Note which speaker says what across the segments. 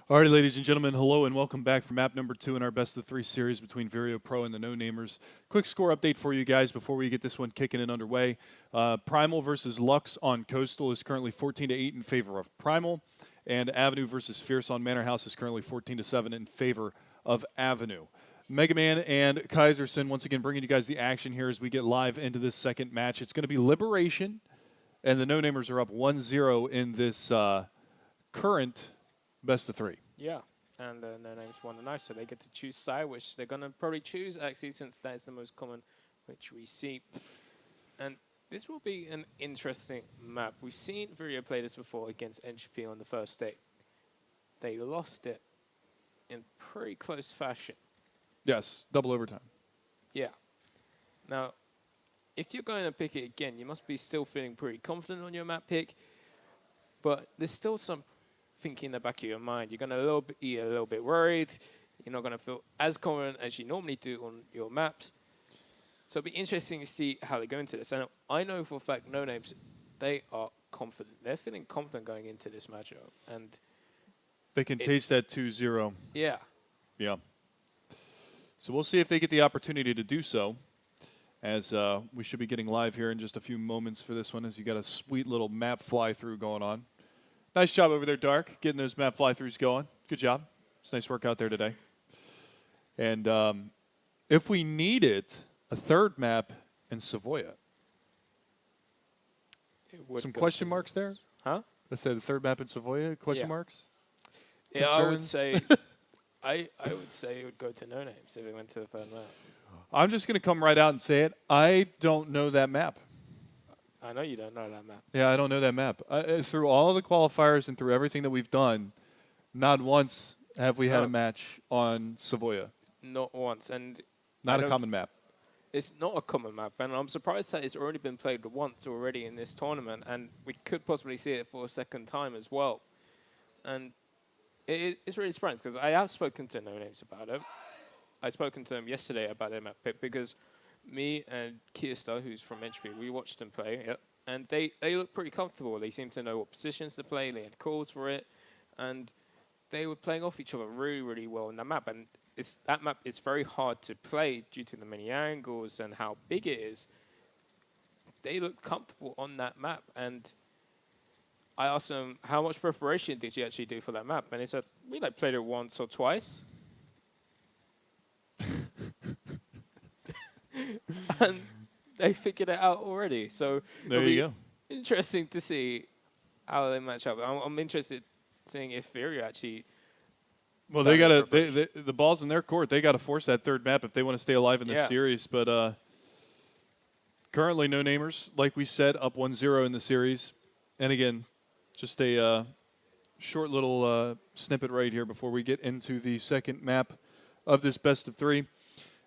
Speaker 1: Alrighty, ladies and gentlemen, hello and welcome back for map number 2 in our best of 3 series between Vireo.Pro and the Nonamers. Quick score update for you guys before we get this one kicking and underway. Primal versus Lux on Coastal is currently 14-8 in favor of Primal, and Avenue versus Fierce on Manor House is currently 14-7 in favor of Avenue. Mega Man and Kaiserson once again bringing you guys the action here as we get live into this second match. It's going to be Liberation, and the Nonamers are up 1-0 in this current best of 3.
Speaker 2: Yeah, and Nonames won the knife, so they get to choose side, which they're going to probably choose, actually, since that is the most common, which we see. And this will be an interesting map. We've seen Vireo play this before against Entropy on the first day. They lost it in pretty close fashion.
Speaker 1: Yes, double overtime.
Speaker 2: Yeah. Now, if you're going to pick it again, you must be still feeling pretty confident on your map pick, but there's still some thinking in the back of your mind. You're going to be a little bit worried. You're not going to feel as confident as you normally do on your maps. So it'll be interesting to see how they go into this. And I know for a fact, Nonames, they are confident. They're feeling confident going into this matchup. And
Speaker 1: they can taste that 2-0.
Speaker 2: Yeah.
Speaker 1: Yeah. So we'll see if they get the opportunity to do so, as we should be getting live here in just a few moments for this one, as you got a sweet little map fly-through going on. Nice job over there, Dark, getting those map fly-throughs going. Good job. It's nice work out there today. And if we need it, a third map in Savoia. Some question marks there?
Speaker 2: Huh?
Speaker 1: I said a third map in Savoia, question marks?
Speaker 2: Yeah,
Speaker 1: Concerns?
Speaker 2: I would say I would say it would go to Nonames if it went to the third map.
Speaker 1: I'm just going to come right out and say it. I don't know that map.
Speaker 2: I know you don't know that map.
Speaker 1: Yeah, I don't know that map. Through all the qualifiers and through everything that we've done, not once have we had a match on Savoia.
Speaker 2: Not once. And
Speaker 1: not a common map.
Speaker 2: It's not a common map, and I'm surprised that it's already been played once already in this tournament, and we could possibly see it for a second time as well. And it's really surprising, because I have spoken to Nonames about it. I've spoken to them yesterday about their map pick, because me and Kirsta, who's from Entropy, we watched them play, and they look pretty comfortable. They seem to know what positions to play. They had calls for it, and they were playing off each other really, really well in that map. And that map is very hard to play due to the many angles and how big it is. They look comfortable on that map, and I asked them, how much preparation did you actually do for that map? And they said, we played it once or twice. And they figured it out already. So
Speaker 1: there you go.
Speaker 2: Interesting to see how they match up. I'm interested in seeing if Vireo actually.
Speaker 1: Well, they got to. The ball's in their court. They got to force that third map if they want to stay alive in this series. But currently, Nonamers, like we said, up 1-0 in the series. And again, just a short little snippet right here before we get into the second map of this best of 3.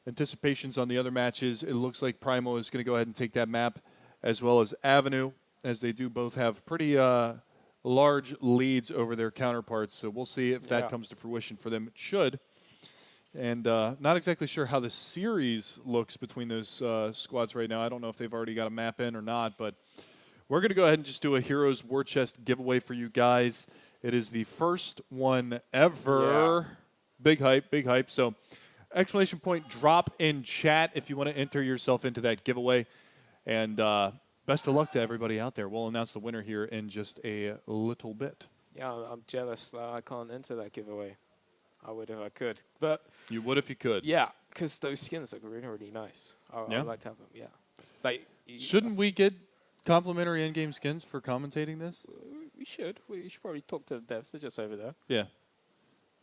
Speaker 1: Anticipations on the other matches, it looks like Primo is going to go ahead and take that map, as well as Avenue, as they do both have pretty large leads over their counterparts. So we'll see if that comes to fruition for them. It should. And not exactly sure how the series looks between those squads right now. I don't know if they've already got a map in or not, but we're going to go ahead and just do a Heroes War Chest giveaway for you guys. It is the first one ever. Yeah. Big hype, big hype. So exclamation point drop in chat if you want to enter yourself into that giveaway. And best of luck to everybody out there. We'll announce the winner here in just a little bit.
Speaker 2: Yeah, I'm jealous that I can't enter that giveaway. I would if I could. But
Speaker 1: you would if you could.
Speaker 2: Yeah, because those skins look really, really nice. I'd like to have them, yeah. Like,
Speaker 1: shouldn't we get complimentary in-game skins for commentating this?
Speaker 2: We should. We should probably talk to the devs. They're just over there.
Speaker 1: Yeah.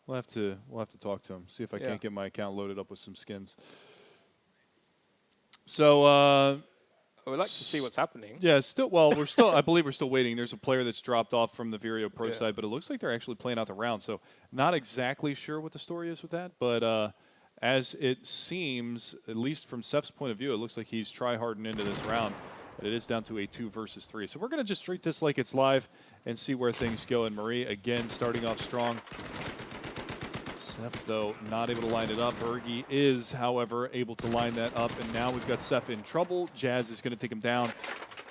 Speaker 1: We'll have to talk to them. See if I can't get my account loaded up with some skins. So
Speaker 2: I would like to see what's happening.
Speaker 1: Yeah, I believe we're still waiting. There's a player that's dropped off from the Vireo.Pro side, but it looks like they're actually playing out the round. So not exactly sure what the story is with that, but as it seems, at least from Seth's point of view, it looks like he's try-harding into this round. But it is down to a 2 versus 3. So we're going to just treat this like it's live and see where things go. And Marie, again, starting off strong. Seth, though, not able to line it up. Bergie is, however, able to line that up. And now we've got Seth in trouble. Jazz is going to take him down.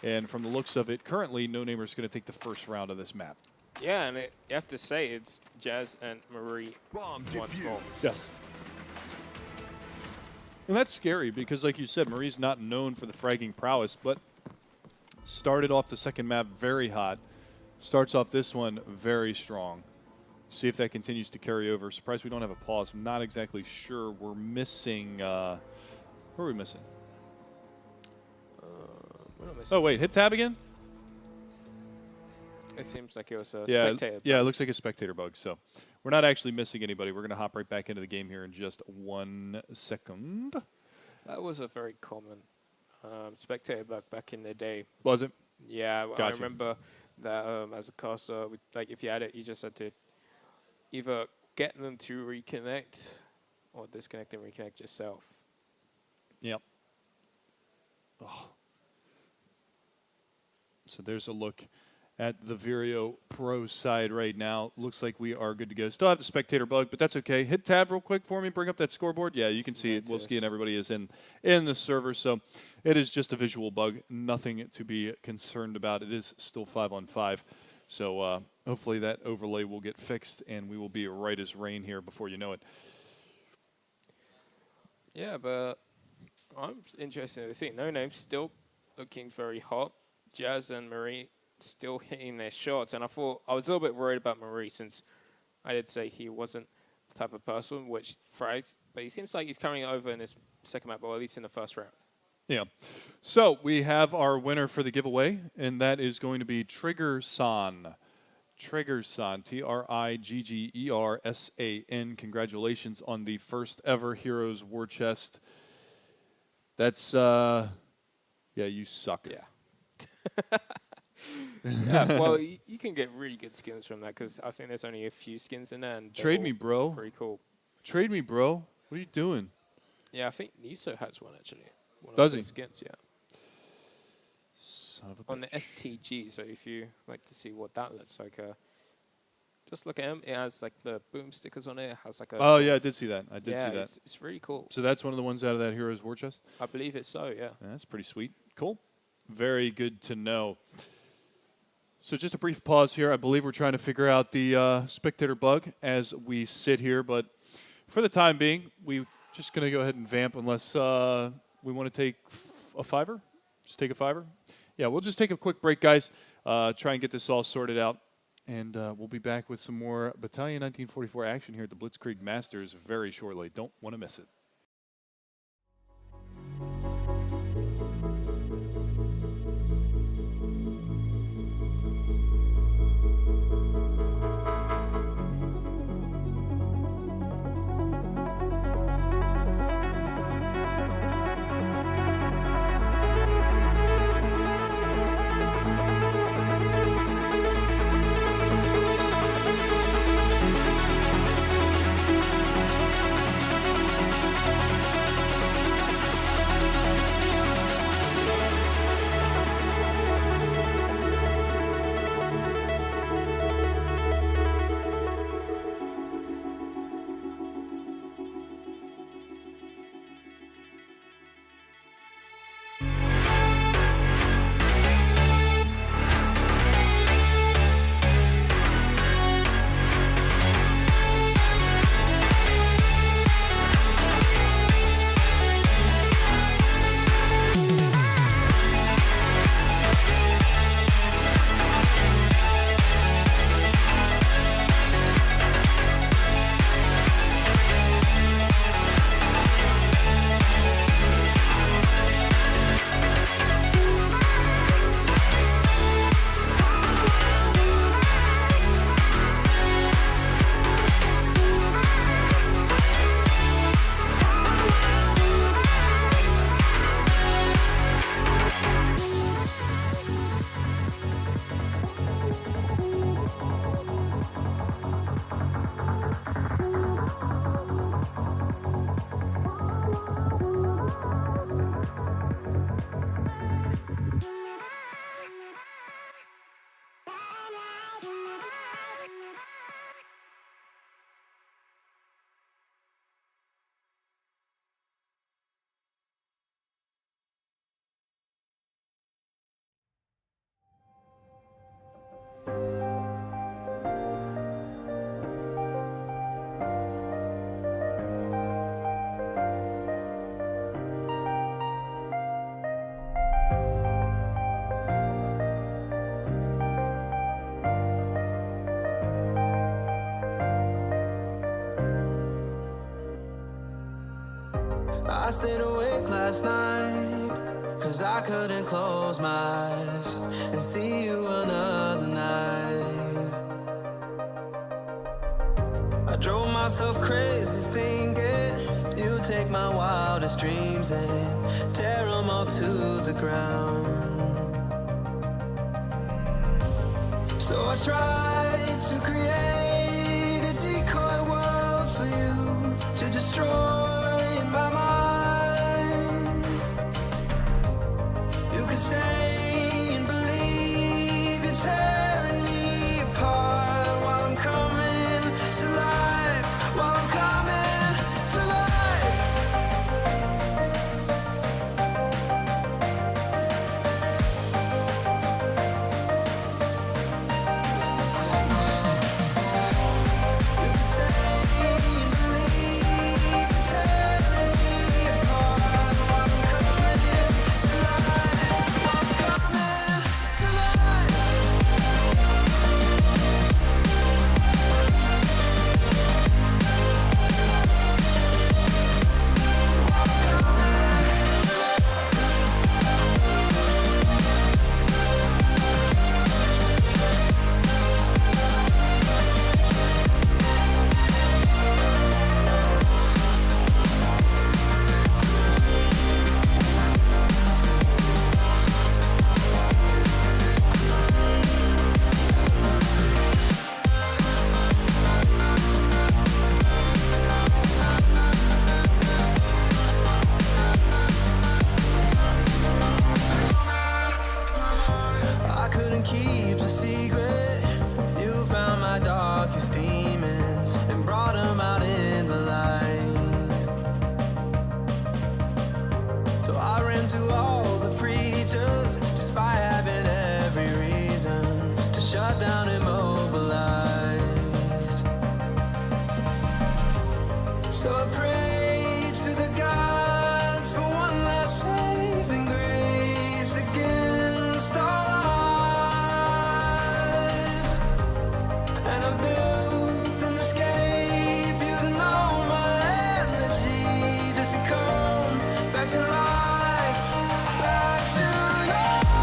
Speaker 1: And from the looks of it, currently, Nonamer is going to take the first round of this map.
Speaker 2: Yeah, and you have to say it's Jazz and Marie once more.
Speaker 1: Yes. And that's scary because, like you said, Marie's not known for the fragging prowess, but started off the second map very hot. Starts off this one very strong. See if that continues to carry over. Surprised we don't have a pause. I'm not exactly sure. We're missing. Who are we missing?
Speaker 2: We're not missing.
Speaker 1: Oh, wait. Hit tab again?
Speaker 2: It seems like it was a spectator.
Speaker 1: Yeah, it looks like a spectator bug. So we're not actually missing anybody. We're going to hop right back into the game here in just 1 second.
Speaker 2: That was a very common spectator bug back in the day.
Speaker 1: Was it?
Speaker 2: Yeah,
Speaker 1: Gotcha.
Speaker 2: I remember that as a caster, like if you had it, you just had to either get them to reconnect or disconnect and reconnect yourself.
Speaker 1: Yep. Oh. So there's a look at the Vireo.Pro side right now. Looks like we are good to go. Still have the spectator bug, but that's okay. Hit tab real quick for me. Bring up that scoreboard. Yeah, you can see it. Wolski and everybody is in the server. So it is just a visual bug. Nothing to be concerned about. It is still 5-on-5. So hopefully that overlay will get fixed, and we will be right as rain here before you know it.
Speaker 2: Yeah, but I'm interested to see. Nonames still looking very hot. Jazz and Marie still hitting their shots, and I was a little bit worried about Marie since I did say he wasn't the type of person which frags, but he seems like he's carrying it over in this second map, or at least in the first round.
Speaker 1: Yeah. So we have our winner for the giveaway, and that is going to be Triggersan. Triggersan, Triggersan. Congratulations on the first ever Heroes War Chest. That's, yeah, you suck.
Speaker 2: Yeah. Yeah, well, you can get really good skins from that because I think there's only a few skins in there. And
Speaker 1: trade me, bro.
Speaker 2: Pretty cool.
Speaker 1: Trade me, bro. What are you doing?
Speaker 2: Yeah, I think Niso has one actually.
Speaker 1: Does he?
Speaker 2: Skins, yeah.
Speaker 1: Son of a
Speaker 2: on the
Speaker 1: bitch.
Speaker 2: STG, so if you like to see what that looks like, just look at him. It has like the boom stickers on it. It has like a.
Speaker 1: Oh yeah, I did see that. I did see that.
Speaker 2: It's really cool.
Speaker 1: So that's one of the ones out of that Heroes War Chest?
Speaker 2: I believe it's so. Yeah.
Speaker 1: That's pretty sweet. Cool. Very good to know. So just a brief pause here. I believe we're trying to figure out the spectator bug as we sit here, but for the time being, we're just going to go ahead and vamp unless we want to take a fiver. Just take a fiver. Yeah, we'll just take a quick break, guys. Try and get this all sorted out, and we'll be back with some more Battalion 1944 action here at the Blitzkrieg Masters very shortly. Don't want to miss it.
Speaker 3: I stayed awake last night, 'cause I couldn't close my eyes and see you another night. I drove myself crazy thinking you'd take my wildest dreams and tear them all to the ground. So I tried to create a decoy world for you to destroy in my mind. You can stay and believe you're tearing me apart while I'm coming to life, while I'm coming to life. You can stay and believe you're tearing me apart while I'm coming to life, while I'm coming to life. I couldn't keep the secret. You found my darkest demons and brought them out in the light. So I ran to all the preachers, despite having every reason to shut down and mobilize. So I prayed to the gods for one last saving grace against all odds. And I built an escape using all my energy just to come back to life, back to life.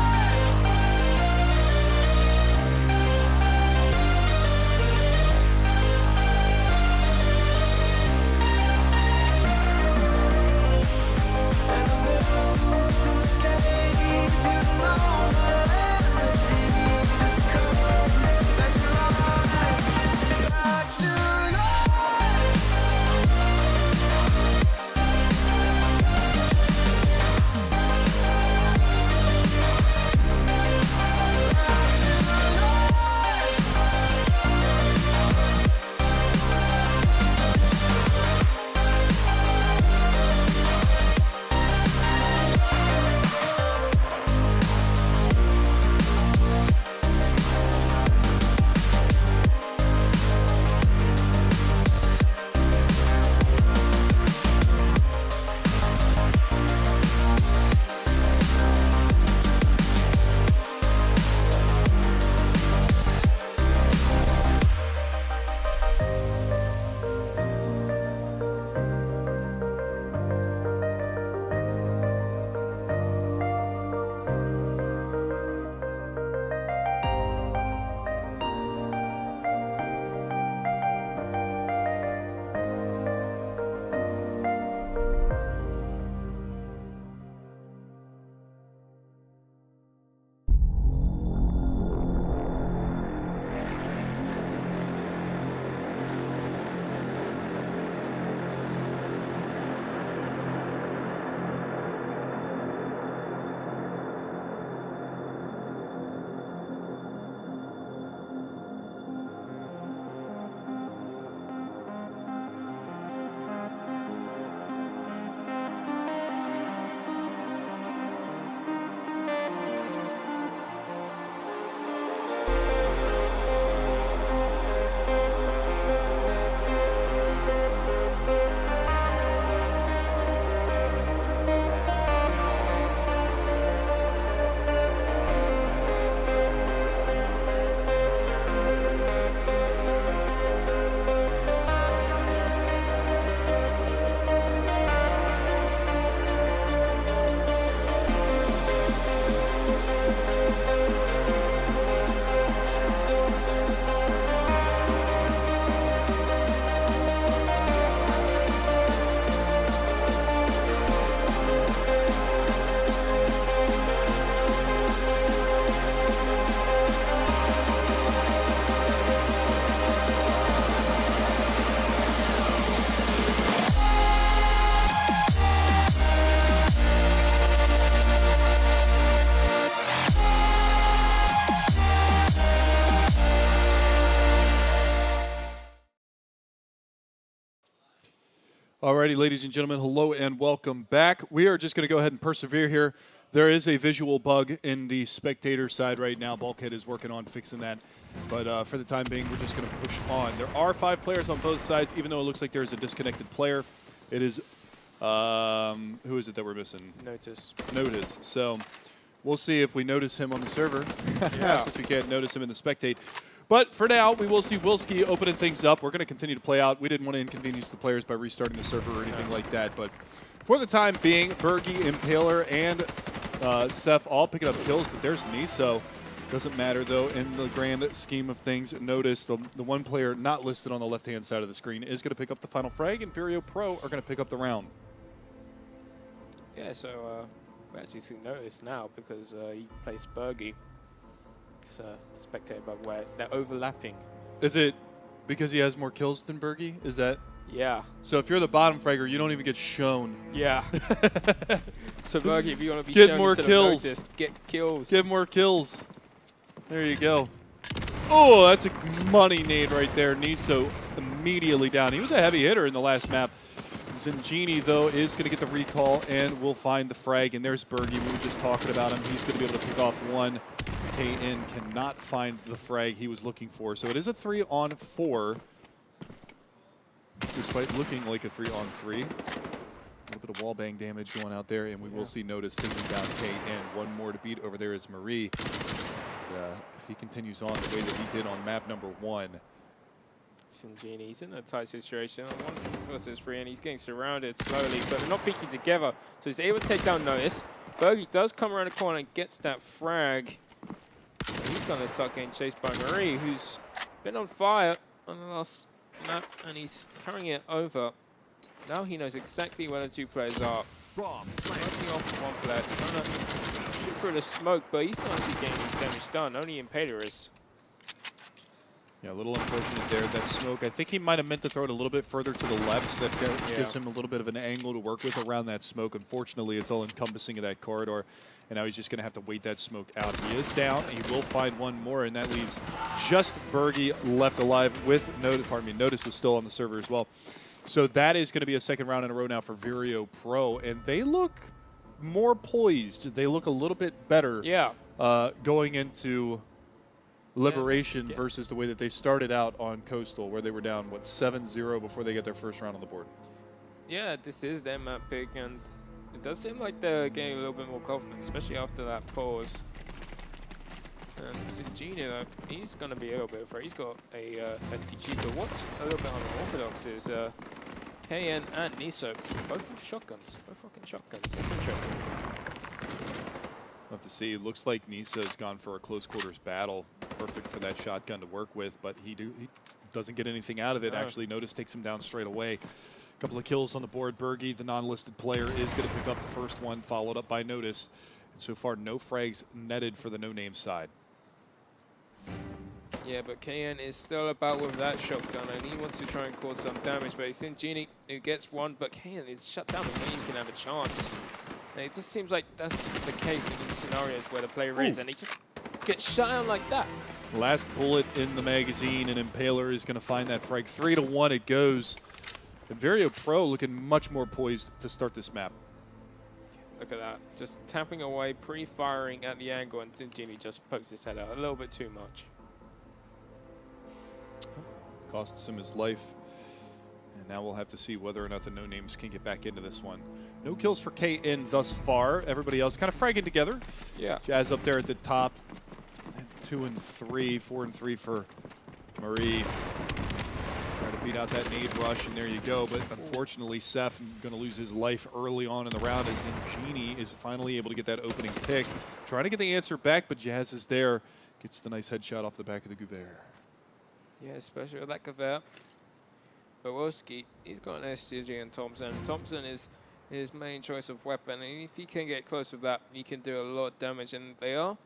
Speaker 1: Alrighty, ladies and gentlemen, hello and welcome back. We are just going to go ahead and persevere here. There is a visual bug in the spectator side right now. Bulkhead is working on fixing that. But for the time being, we're just going to push on. There are 5 players on both sides, even though it looks like there's a disconnected player. It is, who is it that we're missing? Notice. So we'll see if we notice him on the server, since we can't notice him in the spectate. But for now, we will see Wilski opening things up. We're going to continue to play out. We didn't want to inconvenience the players by restarting the server or anything like that. But for the time being, Bergie, Impaler, and Seth all picking up kills. But there's Niso. Doesn't matter, though, in the grand scheme of things. Notice the one player not listed on the left-hand side of the screen is going to pick up the final frag, and Vireo.Pro are going to pick up the round.
Speaker 2: Yeah, so we actually see Notice now because he plays Bergie. It's spectator bug where they're overlapping.
Speaker 1: Is it because he has more kills than Bergie? Is that?
Speaker 2: Yeah.
Speaker 1: So if you're the bottom fragger, you don't even get shown.
Speaker 2: Yeah. So Bergie, if you want to be
Speaker 1: get
Speaker 2: shown
Speaker 1: more
Speaker 2: instead
Speaker 1: kills.
Speaker 2: of Notice, get kills.
Speaker 1: Get more kills. There you go. Oh, that's a money nade right there. Niso immediately down. He was a heavy hitter in the last map. Zingini, though, is going to get the recall and will find the frag. And there's Bergie. We were just talking about him. He's going to be able to pick off one. KN cannot find the frag he was looking for. So it is a 3-on-4, despite looking like a 3-on-3. A little bit of wallbang damage going out there, and we will see Notice taking down KN. One more to beat over there is Marie. If he continues on the way that he did on map number 1.
Speaker 2: Zingini, he's in a tight situation. 1 versus 3, and he's getting surrounded slowly, but they're not peeking together. So he's able to take down Notice. Bergie does come around the corner and gets that frag. And he's going to start getting chased by Marie, who's been on fire on the last map, and he's carrying it over. Now he knows exactly where the 2 players are. Working off 1 player, trying to shoot through the smoke, but he's not actually getting any damage done. Only Impaler is.
Speaker 1: Yeah, a little unfortunate there. That smoke, I think he might have meant to throw it a little bit further to the left, so that gives him a little bit of an angle to work with around that smoke. Unfortunately, it's all encompassing of that corridor, and now he's just going to have to wait that smoke out. He is down. He will find one more, and that leaves just Bergie left alive with Notice. Pardon me, Notice was still on the server as well. So that is going to be a 2nd round in a row now for Vireo.Pro, and they look more poised. They look a little bit better going into Liberation versus the way that they started out on Coastal, where they were down, what, 7-0 before they get their first round on the board.
Speaker 2: Yeah, this is their map pick, and it does seem like they're getting a little bit more confidence, especially after that pause. And Zingini, though, he's going to be a little bit afraid. He's got a STG, but what's a little bit unorthodox is KN and Niso, both with shotguns, both rocking shotguns. That's interesting.
Speaker 1: We'll have to see. It looks like Niso's gone for a close quarters battle. Perfect for that shotgun to work with, but he doesn't get anything out of it. Actually, Notice takes him down straight away. A couple of kills on the board. Bergie, the non-listed player, is going to pick up the first one, followed up by Notice. And so far, no frags netted for the no-name side.
Speaker 2: Yeah, but KN is still about with that shotgun, and he wants to try and cause some damage, but it's Zingini who gets one, but KN is shut down before he can have a chance. And it just seems like that's the case in these scenarios where the player is, and he just gets shut down like that.
Speaker 1: Last bullet in the magazine, and Impaler is going to find that frag. 3-1 it goes. And Vireo.Pro looking much more poised to start this map.
Speaker 2: Look at that. Just tapping away, pre-firing at the angle, and Zingini just pokes his head out a little bit too much.
Speaker 1: Costs him his life. And now we'll have to see whether or not the no-names can get back into this one. No kills for KN thus far. Everybody else kind of fragging together.
Speaker 2: Yeah.
Speaker 1: Jazz up there at the top. 2 and 3, 4 and 3 for Marie. Try to beat out that nade rush, and there you go. But unfortunately, Seth going to lose his life early on in the round as Zingini is finally able to get that opening pick. Trying to get the answer back, but Jazz is there. Gets the nice headshot off the back of the Gouvert.
Speaker 2: Yeah, especially with that Gouvert. But Wilski, he's got an STG and Thompson. Thompson is his main choice of weapon, and if he can get close with that, he can do a lot of damage, and they are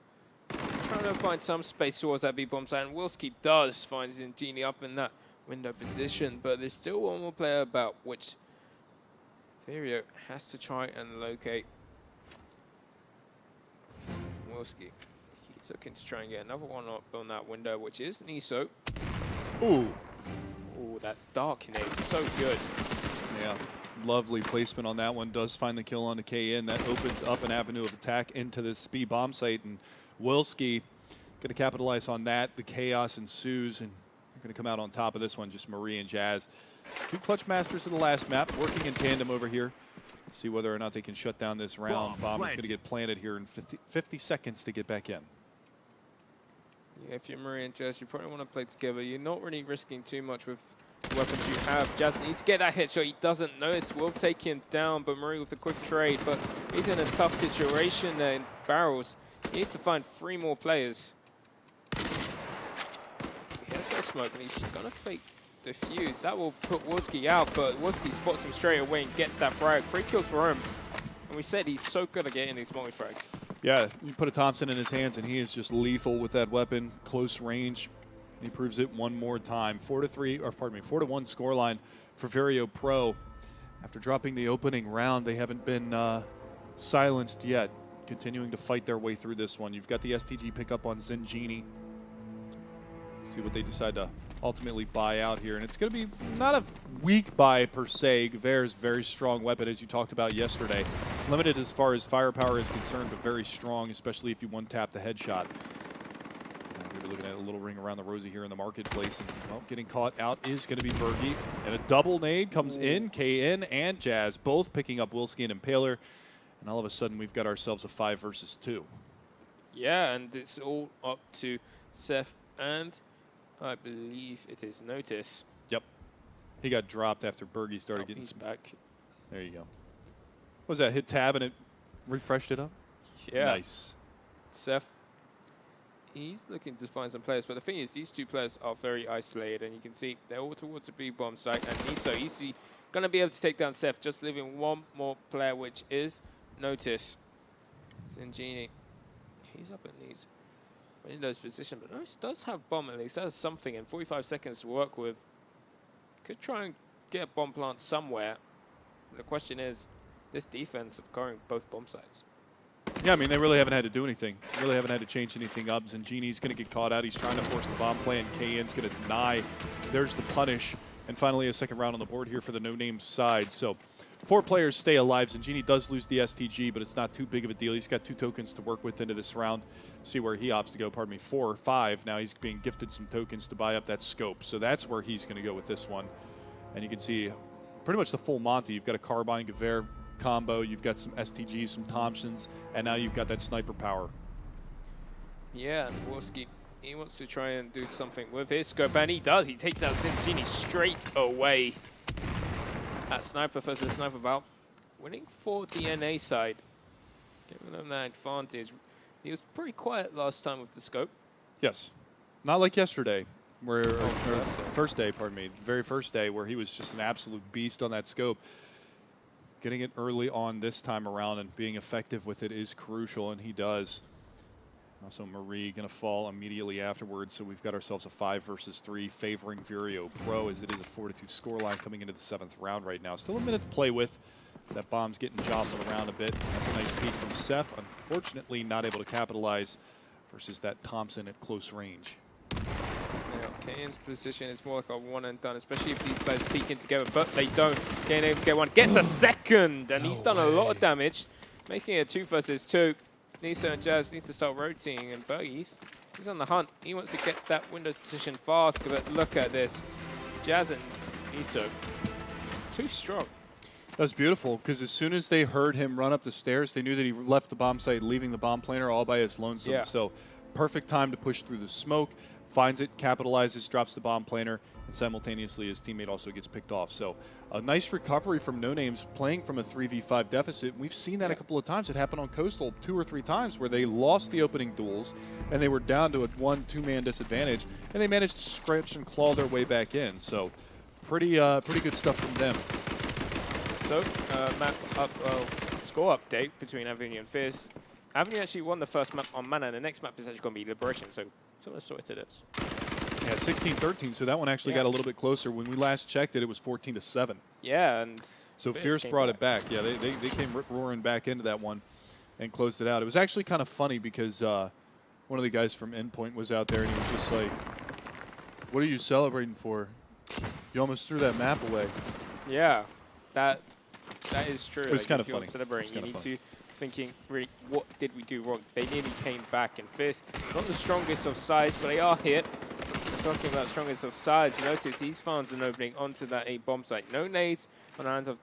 Speaker 2: trying to find some space towards that B-bomb side, and Wilski does find Zingini up in that window position, but there's still one more player about, which Vireo has to try and locate. Wilski, he's looking to try and get another one up on that window, which is Niso.
Speaker 1: Ooh.
Speaker 2: Ooh, that dark nade, so good.
Speaker 1: Yeah. Lovely placement on that one. Does find the kill on the KN. That opens up an avenue of attack into this B bomb site, and Wilski going to capitalize on that. The chaos ensues, and they're going to come out on top of this one. Just Marie and Jazz. 2 clutch masters of the last map, working in tandem over here. See whether or not they can shut down this round. Bomb is going to get planted here in 50 seconds to get back in.
Speaker 2: Yeah, if you're Marie and Jazz, you probably want to play together. You're not really risking too much with the weapons you have. Jazz needs to get that headshot. He doesn't notice. Will take him down, but Marie with the quick trade. But he's in a tough situation there in barrels. He needs to find 3 more players. He has got smoke, and he's going to fake defuse. That will put Wilski out, but Wilski spots him straight away and gets that frag. 3 kills for him. And we said he's so good at getting these multi-frags.
Speaker 1: Yeah, you put a Thompson in his hands, and he is just lethal with that weapon, close range. He proves it one more time. 4-1 scoreline for Vireo.Pro. After dropping the opening round, they haven't been silenced yet, continuing to fight their way through this one. You've got the STG pickup on Zengini. See what they decide to ultimately buy out here. And it's going to be not a weak buy per se. Gewehr's very strong weapon, as you talked about yesterday. Limited as far as firepower is concerned, but very strong, especially if you one-tap the headshot. We're looking at a little ring around the rosy here in the marketplace. And well, getting caught out is going to be Bergie. And a double nade comes in. KN and Jazz both picking up Wilski and Impaler. And all of a sudden, we've got ourselves a 5 versus 2.
Speaker 2: Yeah, and it's all up to Seth and I believe it is Notice.
Speaker 1: Yep. He got dropped after Bergie started getting
Speaker 2: he's back.
Speaker 1: There you go. What was that? Hit tab and it refreshed it up?
Speaker 2: Yeah.
Speaker 1: Nice.
Speaker 2: Seth, he's looking to find some players, but the thing is, these 2 players are very isolated, and you can see they're all towards the B bomb site, and he's so easy going to be able to take down Seth, just leaving 1 more player, which is Notice. Zengini, he's up in these Windows position, but Notice does have bomb at least. That's something, and 45 seconds to work with. Could try and get a bomb plant somewhere. The question is, this defense of covering both bomb sites.
Speaker 1: Yeah, I mean, they really haven't had to do anything. Really haven't had to change anything up. Zengini's going to get caught out. He's trying to force the bomb play, and KN's going to deny. There's the punish. And finally, a second round on the board here for the No-Name side. So 4 players stay alive. Zengini does lose the STG, but it's not too big of a deal. He's got 2 tokens to work with into this round. See where he opts to go. 4 or 5. Now he's being gifted some tokens to buy up that scope. So that's where he's going to go with this one. And you can see pretty much the full Monty. You've got a Carbine Gewehr combo. You've got some STGs, some Thompsons, and now you've got that sniper power.
Speaker 2: Yeah, and Wilski, he wants to try and do something with his scope, and he does. He takes out Zengini straight away. That sniper versus sniper battle, winning for the NA side, giving them that advantage. He was pretty quiet last time with the scope.
Speaker 1: Yes. Not like yesterday, where
Speaker 2: first day.
Speaker 1: very first day, where he was just an absolute beast on that scope. Getting it early on this time around and being effective with it is crucial, and he does. Also, Marie going to fall immediately afterwards, so we've got ourselves a 5 versus 3 favoring Vireo.Pro, as it is a 4-2 scoreline coming into the 7th round right now. Still a minute to play with, as that bomb's getting jostled around a bit. That's a nice peek from Seth. Unfortunately, not able to capitalize versus that Thompson at close range.
Speaker 2: Now, KN's position is more like a one and done, especially if these players peeking together, but they don't. KN able to get one, gets a second, and he's done a lot of damage, making it a 2 versus 2. Niso and Jazz needs to start rotating, and Bergie's, he's on the hunt. He wants to get that Windows position fast, but look at this. Jazz and Niso, too strong.
Speaker 1: That's beautiful, because as soon as they heard him run up the stairs, they knew that he left the bomb site, leaving the bomb planer all by his lonesome.
Speaker 2: Yeah.
Speaker 1: So perfect time to push through the smoke, finds it, capitalizes, drops the bomb planer, and simultaneously his teammate also gets picked off. So a nice recovery from No-Names, playing from a 3v5 deficit. We've seen that a couple of times. It happened on Coastal 2 or 3 times where they lost the opening duels and they were down to a 1-2-man disadvantage, and they managed to scratch and claw their way back in. So pretty good stuff from them.
Speaker 2: So, score update between Avenue and Fierce. Avenue actually won the first map on Mana, and the next map is actually going to be Liberation, so similar story to this.
Speaker 1: Yeah, 16-13, so that one actually got a little bit closer. When we last checked it, it was 14-7.
Speaker 2: Yeah, and
Speaker 1: so Fierce brought it back. Yeah, they came roaring back into that one and closed it out. It was actually kind of funny because one of the guys from Endpoint was out there, and he was just like, "What are you celebrating for? You almost threw that map away."
Speaker 2: Yeah, that That is true.
Speaker 1: It's kind of
Speaker 2: if you're
Speaker 1: funny.
Speaker 2: celebrating, you
Speaker 1: It's
Speaker 2: need
Speaker 1: kinda
Speaker 2: to thinking, really, what did we do wrong? They nearly came back in fist. Not the strongest of sides, but they are hit. Talking about strongest of sides, notice he's found an opening onto that A bomb site. No nades on the hands of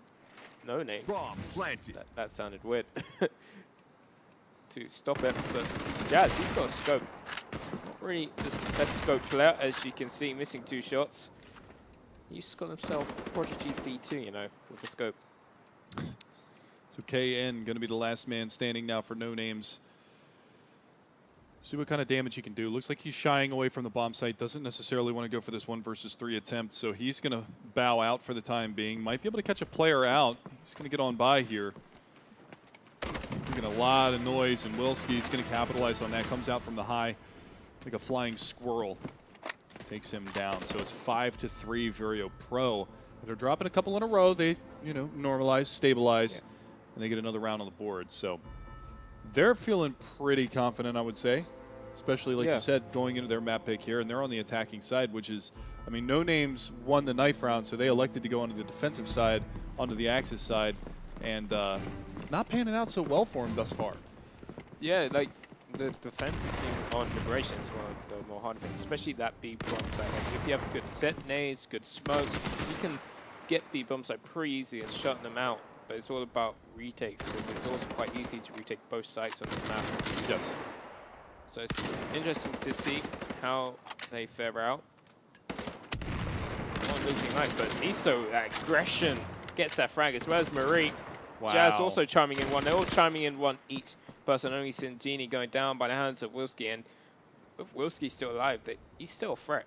Speaker 2: Nonames.
Speaker 4: Bomb planted.
Speaker 2: That sounded weird. To stop it, but Jazz, he's got a scope. Not really the best scope player, as you can see, missing 2 shots. He's got himself Prodigy V2, you know, with the scope.
Speaker 1: So KN going to be the last man standing now for Nonames. See what kind of damage he can do. Looks like he's shying away from the bomb site. Doesn't necessarily want to go for this 1 versus 3 attempt. So he's going to bow out for the time being. Might be able to catch a player out. He's going to get on by here. Making a lot of noise, and Wilski's going to capitalize on that. Comes out from the high like a flying squirrel. Takes him down. So it's 5-3 Vireo.Pro. They're dropping a couple in a row. They, you know, normalize, stabilize, and they get another round on the board. So they're feeling pretty confident, I would say, especially like you said, going into their map pick here, and they're on the attacking side, which is, I mean, Nonames won the knife round, so they elected to go onto the defensive side, onto the Axis side, and not panning out so well for them thus far.
Speaker 2: Yeah, like the defending on Liberation is one of the more hard things, especially that B bomb site. Like, if you have good set nades, good smokes, you can get B bomb site pretty easy and shut them out. But it's all about retakes, because it's also quite easy to retake both sides on this map.
Speaker 1: Yes.
Speaker 2: So it's interesting to see how they fare out. Not losing life, but Miso, that aggression, gets that frag as well as Marie.
Speaker 1: Wow.
Speaker 2: Jazz also chiming in 1. They're all chiming in 1 each person. Only Sinjini going down by the hands of Wilski. And with Wilski still alive, he's still a threat.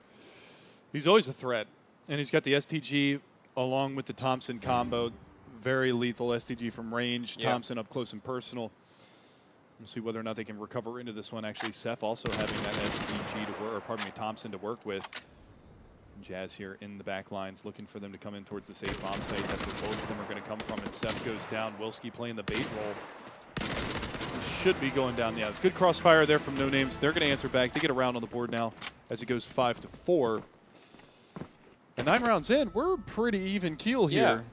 Speaker 1: He's always a threat. And he's got the STG along with the Thompson combo. Very lethal STG from range.
Speaker 2: Yeah.
Speaker 1: Thompson up close and personal. We'll see whether or not they can recover into this one. Actually, Seth also having that STG to work, or pardon me, Thompson to work with. Jazz here in the back lines, looking for them to come in towards the safe bomb site. That's where both of them are going to come from. And Seth goes down. Wilski playing the bait roll. Should be going down. Yeah, good crossfire there from Nonames. They're going to answer back. They get a round on the board now as it goes 5-4. And 9 rounds in, we're pretty even keel here.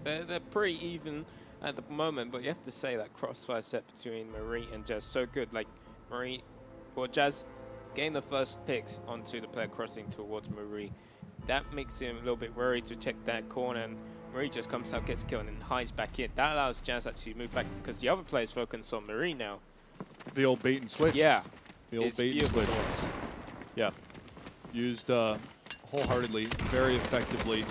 Speaker 2: They're pretty even at the moment, but you have to say that crossfire set between Marie and Jazz so good. Like Marie, well, Jazz getting the first picks onto the player crossing towards Marie. That makes him a little bit worried to check that corner, and Marie just comes out, gets killed, and hides back in. That allows Jazz actually to move back because the other players focus on Marie now.
Speaker 1: The old bait and switch.
Speaker 2: Yeah.
Speaker 1: The old
Speaker 2: It's
Speaker 1: bait and
Speaker 2: beautiful
Speaker 1: switch.
Speaker 2: to watch.
Speaker 1: Yeah. Used wholeheartedly, very effectively.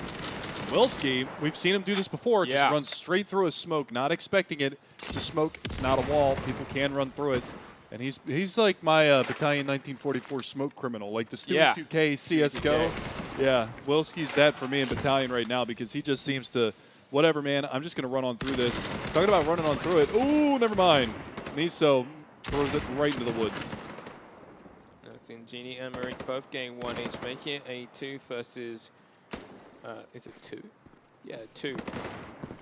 Speaker 1: Wilski, we've seen him do this before. Just runs straight through a smoke, not expecting it. It's a smoke. It's not a wall. People can run through it. And he's like my Battalion 1944 smoke criminal, like the Stewie 2K CSGO. Yeah, Wilski's that for me in Battalion right now because he just seems to, whatever, man, I'm just going to run on through this. Talking about running on through it. Ooh, never mind. Niso throws it right into the woods.
Speaker 2: Genie and Marie both getting 1 each, making it a 2 versus, is it 2? Yeah, 2.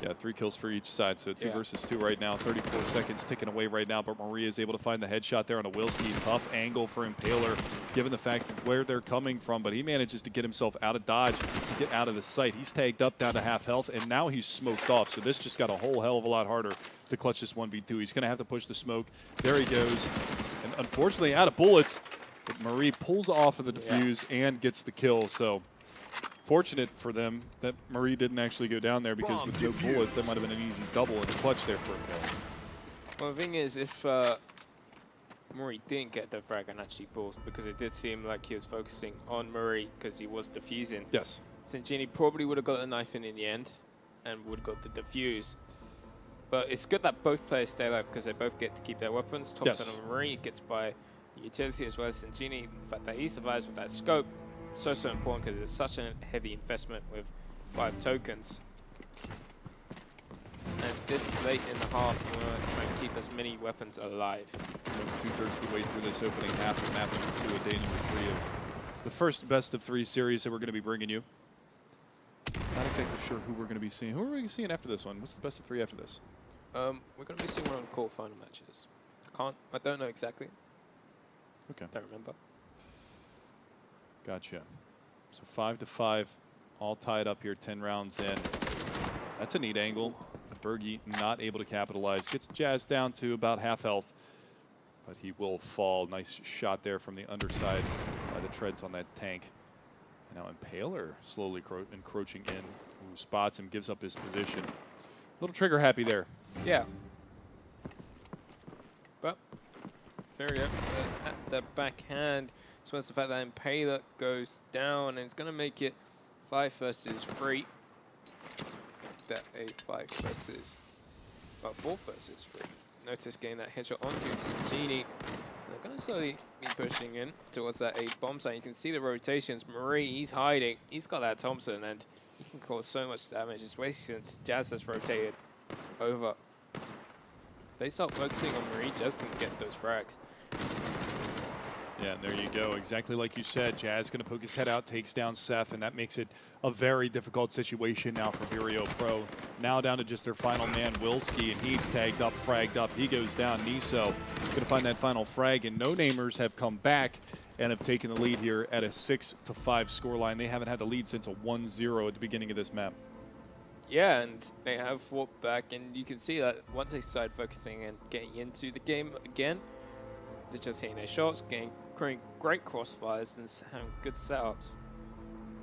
Speaker 1: Yeah, 3 kills for each side, so 2 versus 2 right now. 34 seconds ticking away right now, but Marie is able to find the headshot there on a Wilski. Tough angle for Impaler, given the fact where they're coming from, but he manages to get himself out of dodge to get out of the sight. He's tagged up down to half health, and now he's smoked off, so this just got a whole hell of a lot harder to clutch this 1v2. He's going to have to push the smoke. There he goes, and unfortunately out of bullets, but Marie pulls off of the defuse and gets the kill, so fortunate for them that Marie didn't actually go down there because with no bullets, that might have been an easy double in the clutch there for a kill.
Speaker 2: Well, the thing is, if Marie didn't get the frag and actually falls, because it did seem like he was focusing on Marie because he was defusing.
Speaker 1: Yes.
Speaker 2: Sinjini probably would have got the knife in the end and would have got the defuse. But it's good that both players stay alive because they both get to keep their weapons. Thompson and Marie gets by utility as well as Sinjini. The fact that he survives with that scope, so important because it's such a heavy investment with 5 tokens. And this late in the half, we want to try and keep as many weapons alive.
Speaker 1: 2/3 of the way through this opening half of map number 2 of day number 3 of the first best of 3 series that we're going to be bringing you. Not exactly sure who we're going to be seeing. Who are we seeing after this one? What's the best of 3 after this?
Speaker 2: We're going to be seeing one of the quarterfinal matches. I don't know exactly.
Speaker 1: Okay.
Speaker 2: Don't remember.
Speaker 1: Gotcha. So 5-5, all tied up here, 10 rounds in. That's a neat angle. Berge not able to capitalize. Gets Jazz down to about half health, but he will fall. Nice shot there from the underside by the treads on that tank. And now Impaler slowly encroaching in. Ooh, spots him, gives up his position. A little trigger happy there.
Speaker 2: Yeah. But Vireo at the backhand. So it's the fact that Impaler goes down, and it's going to make it 5 versus 3. That a 5 versus, well, 4 versus 3. Notice getting that headshot onto Genie. They're going to slowly be pushing in towards that A bomb site. You can see the rotations. Marie, he's hiding. He's got that Thompson, and he can cause so much damage, especially since Jazz has rotated over. If they start focusing on Marie, Jazz can get those frags.
Speaker 1: Yeah, and there you go. Exactly like you said, Jazz going to poke his head out, takes down Seth, and that makes it a very difficult situation now for Vireo.Pro. Now down to just their final man, Wilski, and he's tagged up, fragged up. He goes down. Niso going to find that final frag, and No-Namers have come back and have taken the lead here at a 6-5 scoreline. They haven't had the lead since a 1-0 at the beginning of this map.
Speaker 2: Yeah, and they have fought back, and you can see that once they start focusing and getting into the game again, they're just hitting their shots, creating great crossfires and having good setups,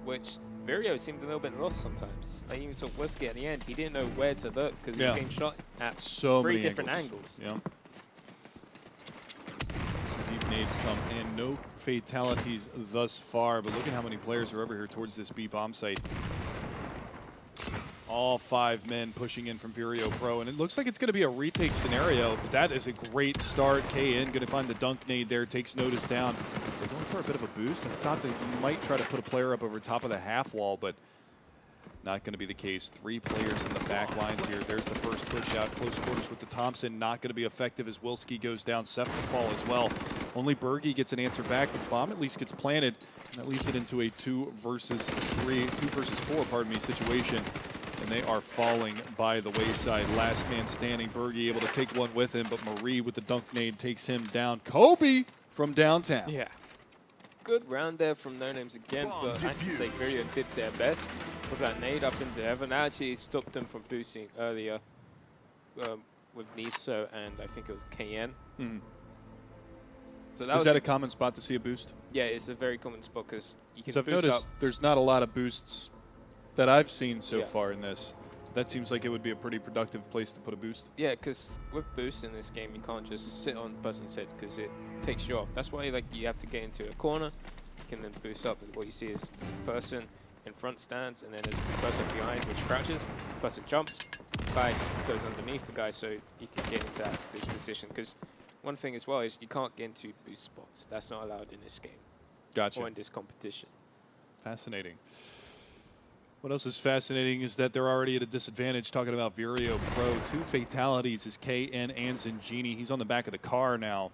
Speaker 2: which Vireo seemed a little bit lost sometimes. Like even saw Whiskey at the end, he didn't know where to look because he was getting shot at
Speaker 1: so
Speaker 2: 3
Speaker 1: many
Speaker 2: different angles.
Speaker 1: Yeah. Some deep nades come in. No fatalities thus far, but look at how many players are over here towards this B bomb site. All 5 men pushing in from Vireo.Pro, and it looks like it's going to be a retake scenario, but that is a great start. KN going to find the dunk nade there, takes Notice down. They're going for a bit of a boost. I thought they might try to put a player up over top of the half wall, but not going to be the case. 3 players in the back lines here. There's the first push out, close quarters with the Thompson. Not going to be effective as Wilski goes down. Seth to fall as well. Only Berge gets an answer back, but the bomb at least gets planted, and that leads it into a 2 versus 4, pardon me, situation. And they are falling by the wayside. Last man standing. Berge able to take one with him, but Marie with the dunk nade takes him down. Kobe from downtown.
Speaker 2: Yeah. Good round there from Nonames again, but I can say Vireo did their best with that nade up into heaven. Actually stopped them from boosting earlier with Niso and I think it was KN.
Speaker 1: Mm-hmm.
Speaker 2: So that
Speaker 1: Is
Speaker 2: was
Speaker 1: that a common spot to see a boost?
Speaker 2: Yeah, it's a very common spot because you can
Speaker 1: So I've
Speaker 2: boost
Speaker 1: noticed
Speaker 2: up.
Speaker 1: there's not a lot of boosts that I've seen so
Speaker 2: Yeah.
Speaker 1: far in this. That seems like it would be a pretty productive place to put a boost.
Speaker 2: Yeah, because with boosts in this game, you can't just sit on person's head because it takes you off. That's why you have to get into a corner. You can then boost up. And what you see is the person in front stands, and then there's a person behind which crouches. The person jumps. Guy goes underneath the guy so you can get into that boost position. Because one thing as well is you can't get into boost spots. That's not allowed in this game
Speaker 1: Gotcha.
Speaker 2: or in this competition.
Speaker 1: Fascinating. What else is fascinating is that they're already at a disadvantage talking about Vireo.Pro. 2 fatalities is KN and Zingini. He's on the back of the car now.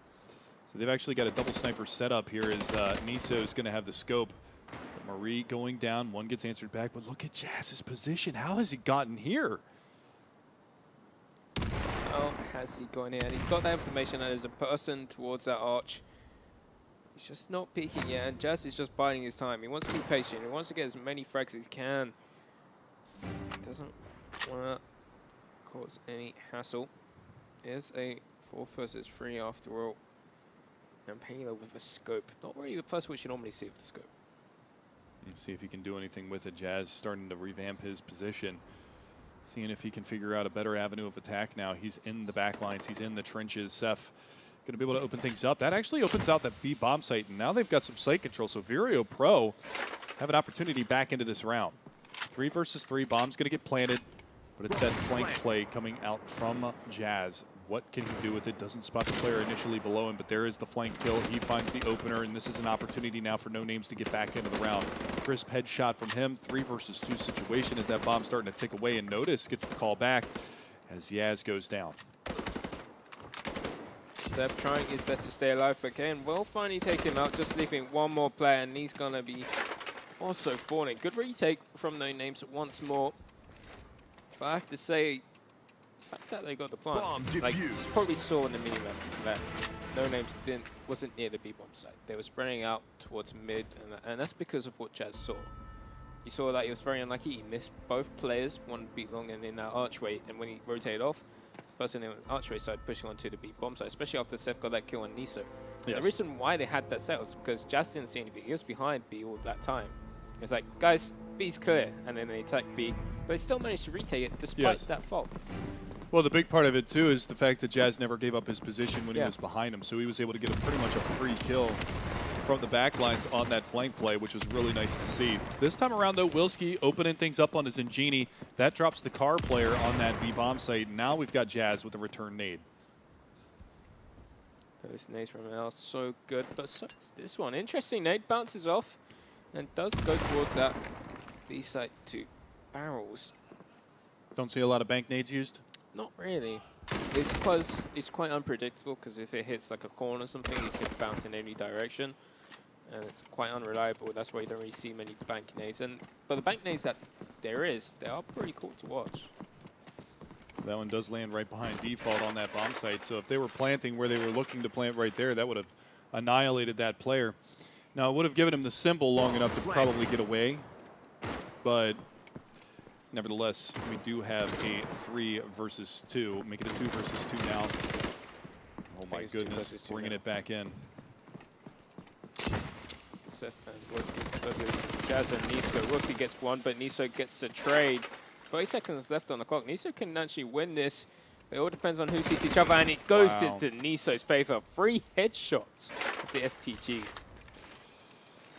Speaker 1: So they've actually got a double sniper set up here as Niso is going to have the scope. But Marie going down. 1 gets answered back. But look at Jazz's position. How has he gotten here?
Speaker 2: How has he gone in? He's got that information that there's a person towards that arch. He's just not peeking yet, and Jazz is just biding his time. He wants to be patient. He wants to get as many frags as he can. He doesn't want to cause any hassle. It's a 4 versus 3 after all. And Paylo with a scope. Not really the person we should normally see with the scope.
Speaker 1: Let's see if he can do anything with it. Jazz starting to revamp his position. Seeing if he can figure out a better avenue of attack now. He's in the back lines. He's in the trenches. Seth going to be able to open things up. That actually opens out that B bomb site, and now they've got some site control. So Vireo.Pro have an opportunity back into this round. 3 versus 3. Bomb's going to get planted, but it's that flank play coming out from Jazz. What can he do with it? Doesn't spot the player initially below him, but there is the flank kill. He finds the opener, and this is an opportunity now for No-Names to get back into the round. Crisp headshot from him. 3 versus 2 situation as that bomb starting to tick away, and Notice gets the call back as Yaz goes down.
Speaker 2: Seb trying his best to stay alive, but Kane will finally take him out, just leaving 1 more player, and he's going to be also falling. Good retake from No-Names once more. But I have to say, the fact that they got the plant, like you probably saw in the minimap that No-Names wasn't near the B-bomb site. They were spreading out towards mid, and that's because of what Jazz saw. you saw that he was very unlucky. He missed both players, one beat long and in that archway, and when he rotated off, person in the archway side pushing onto the B bomb side, especially after Seth got that kill on Niso.
Speaker 1: Yes.
Speaker 2: The reason why they had that set was because Jazz didn't see anything. He was behind B all that time. He was like, guys, B's clear, and then they attacked B, but they still managed to retake it despite that fault.
Speaker 1: Well, the big part of it, too, is the fact that Jazz never gave up his position when he was behind him, so he was able to get pretty much a free kill from the back lines on that flank play, which was really nice to see. This time around, though, Wilski opening things up on his Zingini. That drops the car player on that B-bomb site. Now we've got Jazz with a return nade.
Speaker 2: This nade from L, so good, but so is this one. Interesting nade, bounces off, and does go towards that B site to barrels.
Speaker 1: Don't see a lot of bank nades used?
Speaker 2: Not really. It's quite unpredictable, because if it hits like a corner or something, it could bounce in any direction. And it's quite unreliable. That's why you don't really see many bank nades. But the bank nades that they are pretty cool to watch.
Speaker 1: That one does land right behind default on that bomb site. So if they were planting where they were looking to plant right there, that would have annihilated that player. Now, it would have given him the symbol long enough to probably get away. But nevertheless, we do have a 3 versus 2. Make it a 2 versus 2 now. Oh my goodness, bringing it back in.
Speaker 2: Seth and Wilski versus Jazz and Niso. Wilski gets one, but Niso gets the trade. 30 seconds left on the clock. Niso can actually win this. It all depends on who sees each other, and it goes into Niso's favor. 3 headshots of the STG.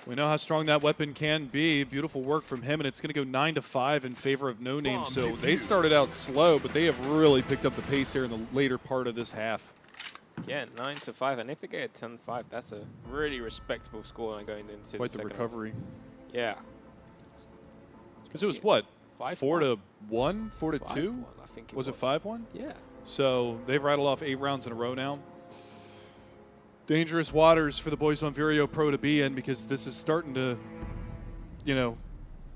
Speaker 1: We know how strong that weapon can be. Beautiful work from him, and it's going to go 9-5 in favor of Nonames. So they started out slow, but they have really picked up the pace here in the later part of this half.
Speaker 2: Yeah, 9-5, and if they get a 10-5, that's a really respectable score going into
Speaker 1: Quite
Speaker 2: the
Speaker 1: the
Speaker 2: second
Speaker 1: recovery.
Speaker 2: half. Yeah.
Speaker 1: Because it was what?
Speaker 2: 5-1?
Speaker 1: 4-1? 4-2?
Speaker 2: 5-1, I think
Speaker 1: Was it 5-1?
Speaker 2: Yeah.
Speaker 1: So they've rattled off 8 rounds in a row now. Dangerous waters for the boys on Vireo.Pro to be in, because this is starting to,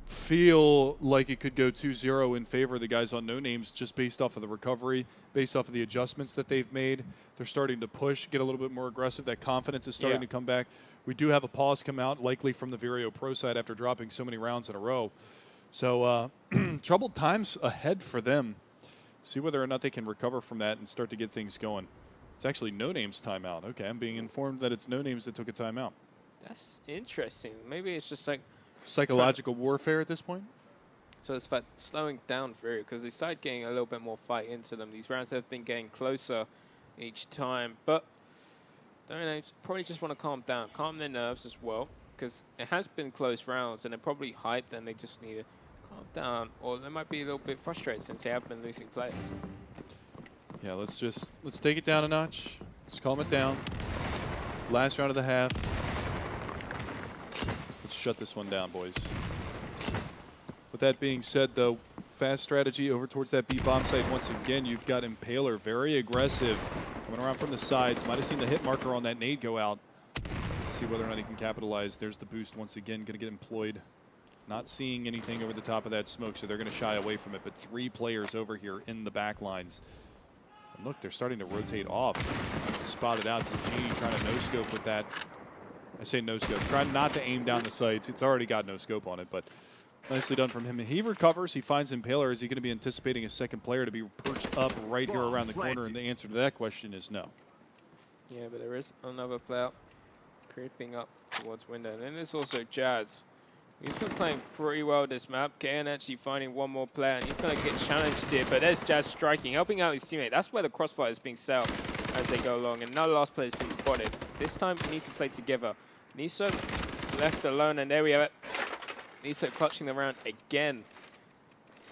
Speaker 1: feel like it could go 2-0 in favor of the guys on Nonames, just based off of the recovery, based off of the adjustments that they've made. They're starting to push, get a little bit more aggressive. That confidence is starting to come back. We do have a pause come out, likely from the Vireo.Pro side after dropping so many rounds in a row. So troubled times ahead for them. See whether or not they can recover from that and start to get things going. It's actually Nonames timeout. Okay, I'm being informed that it's Nonames that took a timeout.
Speaker 2: That's interesting. Maybe it's just like
Speaker 1: psychological warfare at this point?
Speaker 2: So it's about slowing down Vireo, because they started getting a little bit more fight into them. These rounds have been getting closer each time, but Nonames probably just want to calm their nerves as well, because it has been close rounds and they're probably hyped and they just need to calm down, or they might be a little bit frustrated since they have been losing players.
Speaker 1: Yeah, let's take it down a notch. Let's calm it down. Last round of the half. Let's shut this one down, boys. With that being said, though, fast strategy over towards that B-bomb site. Once again, you've got Impaler, very aggressive, coming around from the sides. Might have seen the hit marker on that nade go out. Let's see whether or not he can capitalize. There's the boost once again, going to get employed. Not seeing anything over the top of that smoke, so they're going to shy away from it. But 3 players over here in the back lines. And look, they're starting to rotate off. Spotted out. Zingini trying to no-scope with that. I say no-scope. Trying not to aim down the sights. It's already got no-scope on it, but nicely done from him. He recovers. He finds Impaler. Is he going to be anticipating a second player to be perched up right here around the corner? And the answer to that question is no.
Speaker 2: Yeah, but there is another player creeping up towards window. And then there's also Jazz. He's been playing pretty well this map. KN actually finding one more player, and he's going to get challenged here. But there's Jazz striking, helping out his teammate. That's where the crossfire is being set up as they go along. And now the last player is being spotted. This time, we need to play together. Niso left alone, and there we have it. Niso clutching the round again.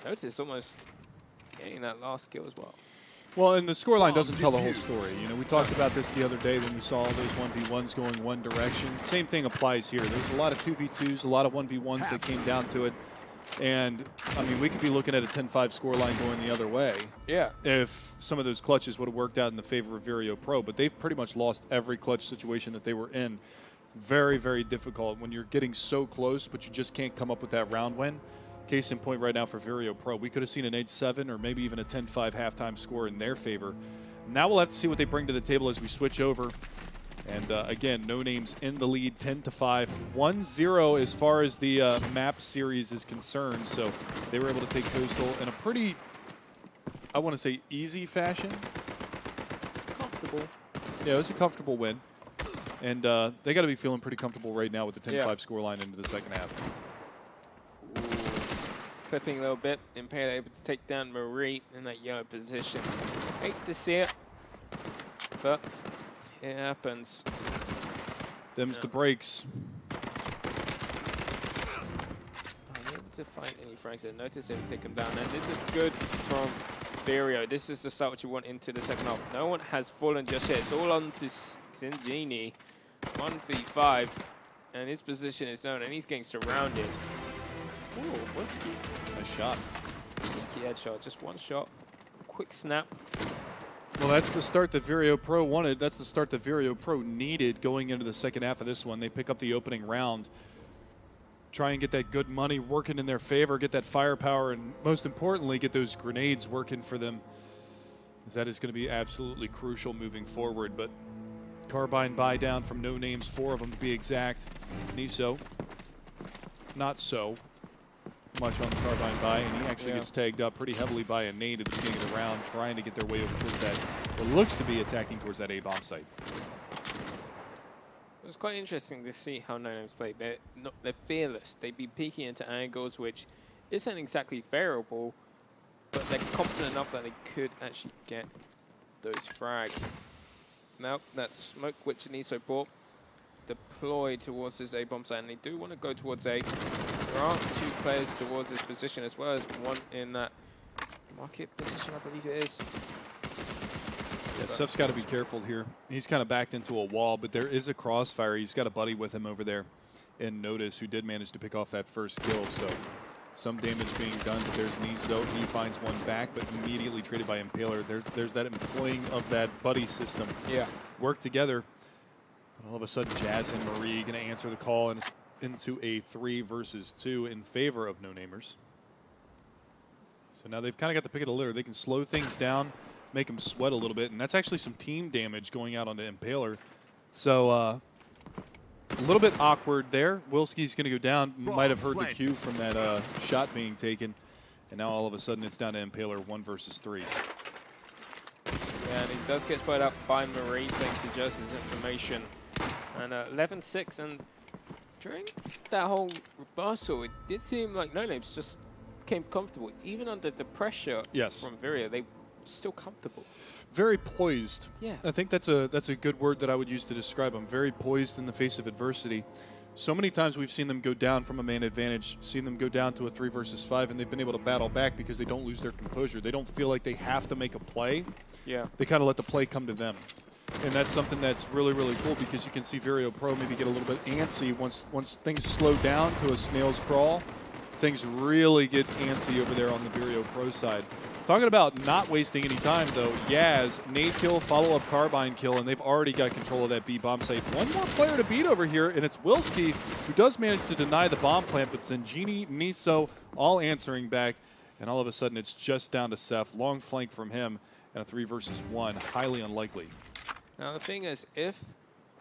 Speaker 2: Notice almost getting that last kill as well.
Speaker 1: Well, and the scoreline doesn't tell the whole story. You know, we talked about this the other day when we saw all those 1v1s going one direction. Same thing applies here. There's a lot of 2v2s, a lot of 1v1s that came down to it. And, I mean, we could be looking at a 10-5 scoreline going the other way.
Speaker 2: Yeah.
Speaker 1: If some of those clutches would have worked out in the favor of Vireo.Pro. But they've pretty much lost every clutch situation that they were in. Very, very difficult when you're getting so close, but you just can't come up with that round win. Case in point right now for Vireo.Pro. We could have seen an 8-7 or maybe even a 10-5 halftime score in their favor. Now we'll have to see what they bring to the table as we switch over And again, Nonames in the lead, 10-5, 1-0 as far as the map series is concerned. So they were able to take Coastal in a pretty, I want to say, easy fashion.
Speaker 2: Comfortable.
Speaker 1: Yeah, it was a comfortable win. And they got to be feeling pretty comfortable right now with the 10-5 scoreline into the second half.
Speaker 2: Ooh. Clipping a little bit. Impaler able to take down Marie in that yellow position. Hate to see it, but it happens.
Speaker 1: Them's the breaks.
Speaker 2: Unable to find any frags there. Notice him take him down. And this is good from Vireo. This is the start what you want into the second half. No one has fallen just yet. It's all on to Sinjini. 1v5. And his position is known, and he's getting surrounded. Ooh, Whiskey.
Speaker 1: Nice shot.
Speaker 2: Sneaky headshot. Just one shot. Quick snap.
Speaker 1: Well, that's the start that Vireo.Pro wanted. That's the start that Vireo.Pro needed going into the second half of this one. They pick up the opening round, try and get that good money working in their favor, get that firepower, and most importantly, get those grenades working for them, because that is going to be absolutely crucial moving forward. But Carbine buy down from Nonames, 4 of them to be exact. Niso, not so much on the Carbine buy, and he actually gets tagged up pretty heavily by a nade at the beginning of the round, trying to get their way over towards that, what looks to be attacking towards that A-bomb site.
Speaker 2: It was quite interesting to see how Nonames played. They're fearless. They'd be peeking into angles, which isn't exactly variable, but they're confident enough that they could actually get those frags. Now, that smoke which Niso brought deployed towards this A-bomb site, and they do want to go towards A. There are 2 players towards this position, as well as one in that market position, I believe it is.
Speaker 1: Yeah, Seth's got to be careful here. He's kind of backed into a wall, but there is a crossfire. He's got a buddy with him over there in Notice, who did manage to pick off that first kill. So some damage being done, but there's Niso. He finds one back, but immediately traded by Impaler. There's that employing of that buddy system.
Speaker 2: Yeah.
Speaker 1: Work together. But all of a sudden, Jazz and Marie going to answer the call, and it's into a 3 versus 2 in favor of No-Namers. So now they've kind of got the pick of the litter. They can slow things down, make them sweat a little bit, and that's actually some team damage going out onto Impaler. So a little bit awkward there. Wilski's going to go down. Might have heard the cue from that shot being taken, and now all of a sudden it's down to Impaler 1 versus 3.
Speaker 2: Yeah, and he does get spotted up by Marie thanks to Joseph's information. And 11-6, and during that whole reversal, it did seem like Nonames just became comfortable. Even under the pressure from Vireo, they were still comfortable.
Speaker 1: Very poised.
Speaker 2: Yeah.
Speaker 1: I think that's a good word that I would use to describe them. Very poised in the face of adversity. So many times we've seen them go down from a man advantage, seen them go down to a 3 versus 5, and they've been able to battle back because they don't lose their composure. They don't feel like they have to make a play.
Speaker 2: Yeah.
Speaker 1: They kind of let the play come to them. And that's something that's really, really cool, because you can see Vireo.Pro maybe get a little bit antsy once things slow down to a snail's crawl. Things really get antsy over there on the Vireo.Pro side. Talking about not wasting any time, though, Yaz, nade kill, follow-up Carbine kill, and they've already got control of that B bomb site. One more player to beat over here, and it's Wilski, who does manage to deny the bomb plant, but Zenjini, Niso, all answering back, and all of a sudden it's just down to Seth. Long flank from him, and a 3 versus 1, highly unlikely.
Speaker 2: Now the thing is, if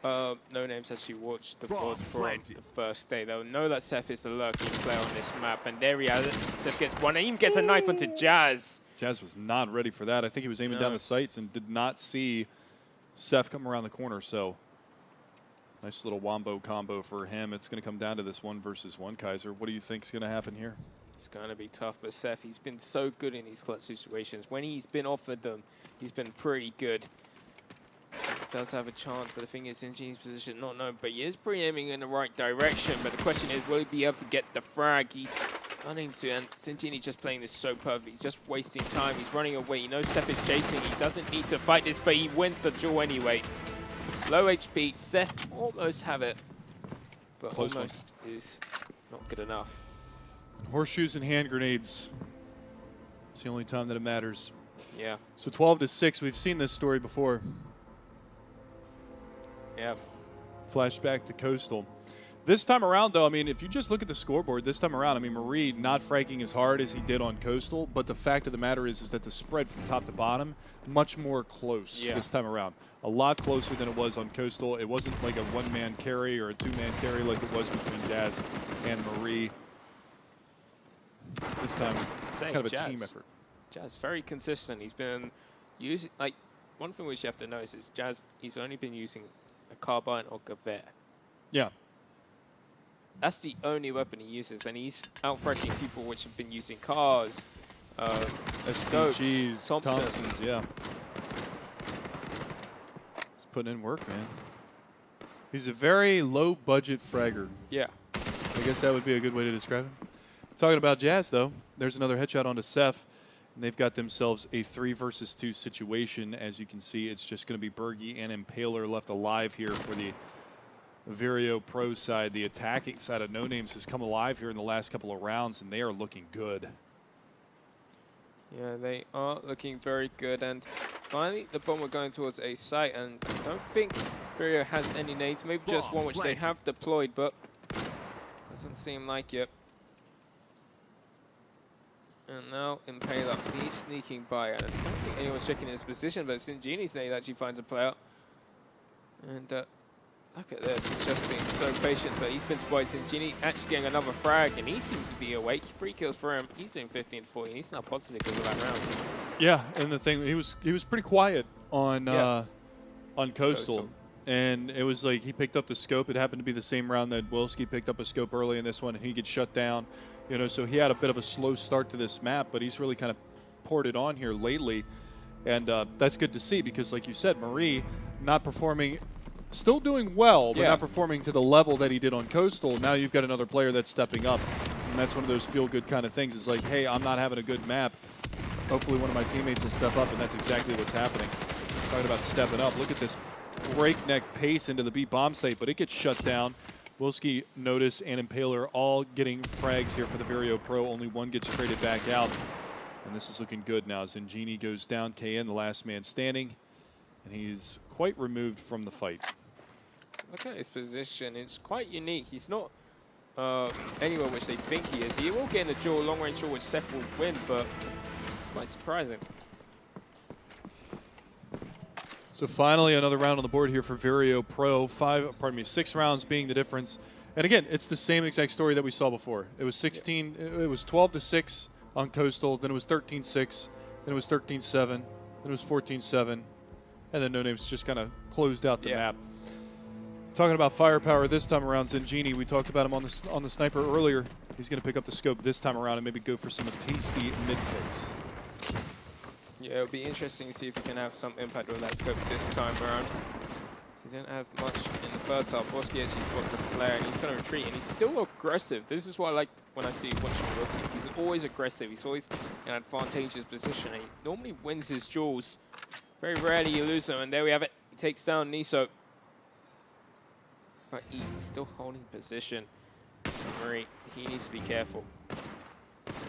Speaker 2: Nonames actually watched the VODs from the first day, they'll know that Seth is a lurking player on this map, and there he has it. Seth gets one, and even gets a knife onto Jazz.
Speaker 1: Jazz was not ready for that. I think he was aiming down the sights and did not see Seth come around the corner, so nice little wombo combo for him. It's going to come down to this 1 versus 1, Kaiser. What do you think is going to happen here?
Speaker 2: It's going to be tough, but Seth, he's been so good in these clutch situations. When he's been offered them, he's been pretty good. He does have a chance, but the thing is, Zinjini's position not known, but he is pre-aiming in the right direction. But the question is, will he be able to get the frag? He's running to, and Zinjini's just playing this so perfectly. He's just wasting time. He's running away. He knows Seth is chasing. He doesn't need to fight this, but he wins the duel anyway. Low HP. Seth almost have it, but
Speaker 1: Close
Speaker 2: almost is not good enough.
Speaker 1: Horseshoes and hand grenades. It's the only time that it matters.
Speaker 2: Yeah.
Speaker 1: So 12-6. We've seen this story before.
Speaker 2: Yeah.
Speaker 1: Flashback to Coastal. This time around, though, I mean, if you just look at the scoreboard this time around, I mean, Marie not fragging as hard as he did on Coastal, but the fact of the matter is that the spread from top to bottom, much more close this time around. A lot closer than it was on Coastal. It wasn't like a one-man carry or a two-man carry like it was between Jazz and Marie. This time, kind of a team effort.
Speaker 2: Jazz very consistent. He's been using, like, one thing which you have to notice is Jazz, he's only been using a carbine or Gewehr.
Speaker 1: Yeah.
Speaker 2: That's the only weapon he uses, and he's out-freshing people which have been using cars, Stokes,
Speaker 1: SDGs,
Speaker 2: Thompsons.
Speaker 1: yeah. He's putting in work, man. He's a very low-budget fragger.
Speaker 2: Yeah.
Speaker 1: I guess that would be a good way to describe him. Talking about Jazz, though, there's another headshot onto Seth, and they've got themselves a 3 versus 2 situation. As you can see, it's just going to be Bergie and Impaler left alive here for the Vireo.Pro side. The attacking side of Nonames has come alive here in the last couple of rounds, and they are looking good.
Speaker 2: Yeah, they are looking very good. And finally, the bomber going towards a site. And I don't think Vireo has any nades. Maybe just one which they have deployed, but doesn't seem like it. And now Impaler, he's sneaking by. And I don't think anyone's checking his position, but Sinjini's nade actually finds a player. And look at this, he's just being so patient, but he's been spotted. Sinjini actually getting another frag, and he seems to be awake. 3 kills for him. He's doing 15-40. He's now positive because of that round.
Speaker 1: Yeah, and the thing, he was pretty quiet on Coastal. And it was like he picked up the scope. It happened to be the same round that Wilski picked up a scope early in this one, and he gets shut down. You know, so he had a bit of a slow start to this map, but he's really kind of poured it on here lately. And that's good to see because, like you said, Marie not performing, still doing well, but not performing to the level that he did on Coastal. Now you've got another player that's stepping up. And that's one of those feel-good kind of things. It's like, hey, I'm not having a good map. Hopefully one of my teammates will step up, and that's exactly what's happening. Talking about stepping up. Look at this breakneck pace into the B bomb site, but it gets shut down. Wilski, Notice, and Impaler all getting frags here for the Vireo.Pro. Only one gets traded back out. And this is looking good now. Zingini goes down, KN, the last man standing. And he's quite removed from the fight.
Speaker 2: Look at his position. It's quite unique. He's not anywhere which they think he is. He will get in the duel, long-range duel, which Seth will win, but it's quite surprising.
Speaker 1: So finally, another round on the board here for Vireo.Pro. 6 rounds being the difference. And again, it's the same exact story that we saw before. It was 16. It was 12-6 on Coastal. Then it was 13-6. Then it was 13-7. Then it was 14-7. And then Nonames just kind of closed out the map. Talking about firepower this time around, Zingini. We talked about him on the sniper earlier. He's going to pick up the scope this time around and maybe go for some tasty mid picks.
Speaker 2: Yeah, it'll be interesting to see if he can have some impact with that scope this time around. He didn't have much in the first half. Wilski actually spots a player, and he's going to retreat, and he's still aggressive. This is what I like when I see watching Wilski. He's always aggressive. He's always in an advantageous position. And he normally wins his duels. Very rarely you lose them, and there we have it. He takes down Niso. But he's still holding position. Marie, he needs to be careful.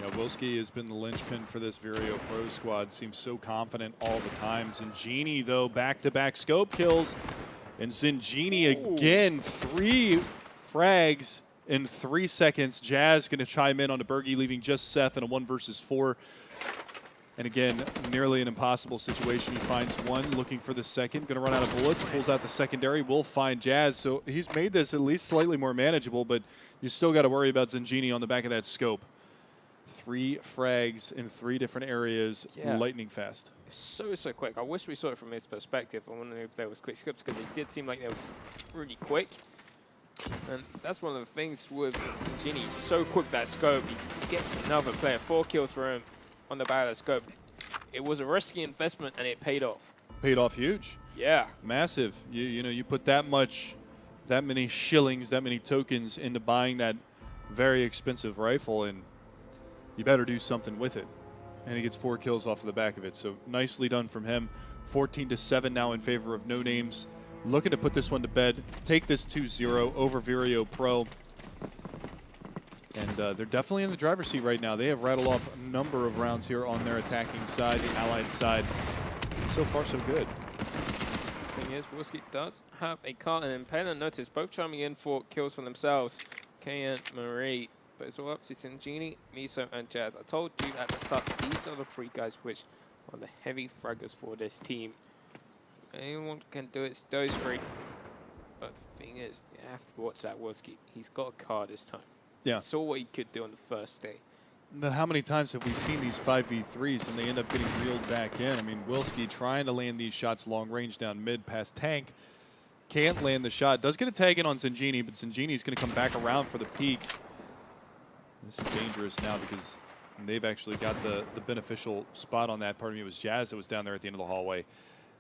Speaker 1: Yeah, Wilski has been the linchpin for this Vireo.Pro squad. Seems so confident all the time. Zingini, though, back-to-back scope kills. And Zingini again, 3 frags in 3 seconds. Jazz going to chime in on the Bergie, leaving just Seth in a 1 versus 4. And again, nearly an impossible situation. He finds one, looking for the second. Going to run out of bullets, pulls out the secondary, will find Jazz. So he's made this at least slightly more manageable, but you still got to worry about Zingini on the back of that scope. 3 frags in 3 different areas, lightning fast.
Speaker 2: It's so quick. I wish we saw it from his perspective. I wonder if there was quick skips, because it did seem like they were really quick. And that's one of the things with Zingini. He's so quick with that scope. He gets another player. 4 kills for him on the back of that scope. It was a risky investment, and it paid off.
Speaker 1: Paid off huge.
Speaker 2: Yeah.
Speaker 1: Massive. You know, you put that many shillings, that many tokens into buying that very expensive rifle, and you better do something with it. And he gets 4 kills off of the back of it. So nicely done from him. 14-7 now in favor of Nonames. Looking to put this one to bed. Take this 2-0 over Vireo.Pro. And they're definitely in the driver's seat right now. They have rattled off a number of rounds here on their attacking side, the allied side. So far, so good.
Speaker 2: Thing is, Wilski does have a cart, and then Pale and Notice both chiming in for kills for themselves. Kay and Marie, but it's all up to Sinjini, Miso, and Jazz. I told you at the start, these are the three guys which are the heavy fraggers for this team. Anyone can do it, it's those three. But the thing is, you have to watch that Wilski. He's got a car this time.
Speaker 1: Yeah.
Speaker 2: Saw what he could do on the first day.
Speaker 1: But how many times have we seen these 5v3s and they end up getting reeled back in? I mean, Wilski trying to land these shots long range down mid past Tank. Can't land the shot. Does get a tag in on Sinjini, but Sinjini's going to come back around for the peak. This is dangerous now because they've actually got the beneficial spot on that. Pardon me, it was Jazz that was down there at the end of the hallway.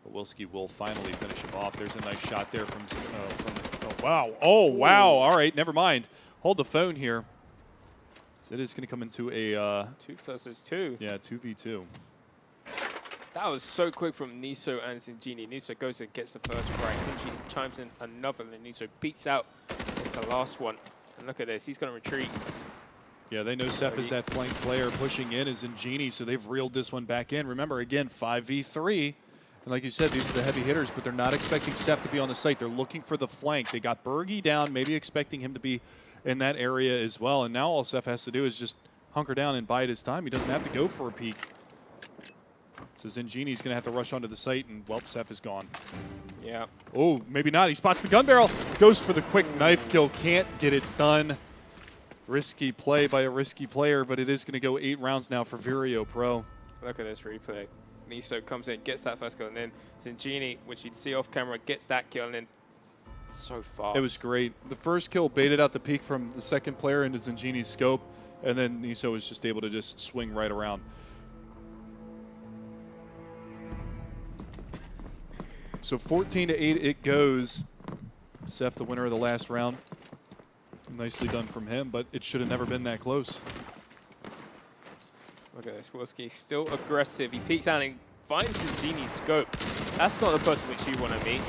Speaker 1: But Wilski will finally finish him off. There's a nice shot there from oh, wow. Oh, wow. All right, never mind. Hold the phone here. So it is going to come into a
Speaker 2: 2 versus 2.
Speaker 1: Yeah, 2v2.
Speaker 2: That was so quick from Niso and Sinjini. Niso goes and gets the first frag. Sinjini chimes in another, and Niso beats out. It's the last one. And look at this, he's going to retreat.
Speaker 1: Yeah, they know Seth is that flank player. Pushing in is Sinjini, so they've reeled this one back in. Remember, again, 5v3. And like you said, these are the heavy hitters, but they're not expecting Seth to be on the site. They're looking for the flank. They got Bergie down, maybe expecting him to be in that area as well. And now all Seth has to do is just hunker down and bide his time. He doesn't have to go for a peek. So Sinjini's going to have to rush onto the site, and, well, Seth is gone.
Speaker 2: Yeah.
Speaker 1: Oh, maybe not. He spots the gun barrel. Goes for the quick knife kill. Can't get it done. Risky play by a risky player, but it is going to go 8 rounds now for Vireo.Pro.
Speaker 2: Look at this replay. Niso comes in, gets that first kill, and then Sinjini, which you'd see off camera, gets that kill, and then so fast.
Speaker 1: It was great. The first kill baited out the peek from the second player into Sinjini's scope, and then Niso was just able to just swing right around. So 14-8 it goes. Seth, the winner of the last round. Nicely done from him, but it should have never been that close.
Speaker 2: Look at this, Wilski still aggressive. He peeks out and finds Sinjini's scope. That's not the person which you want to meet.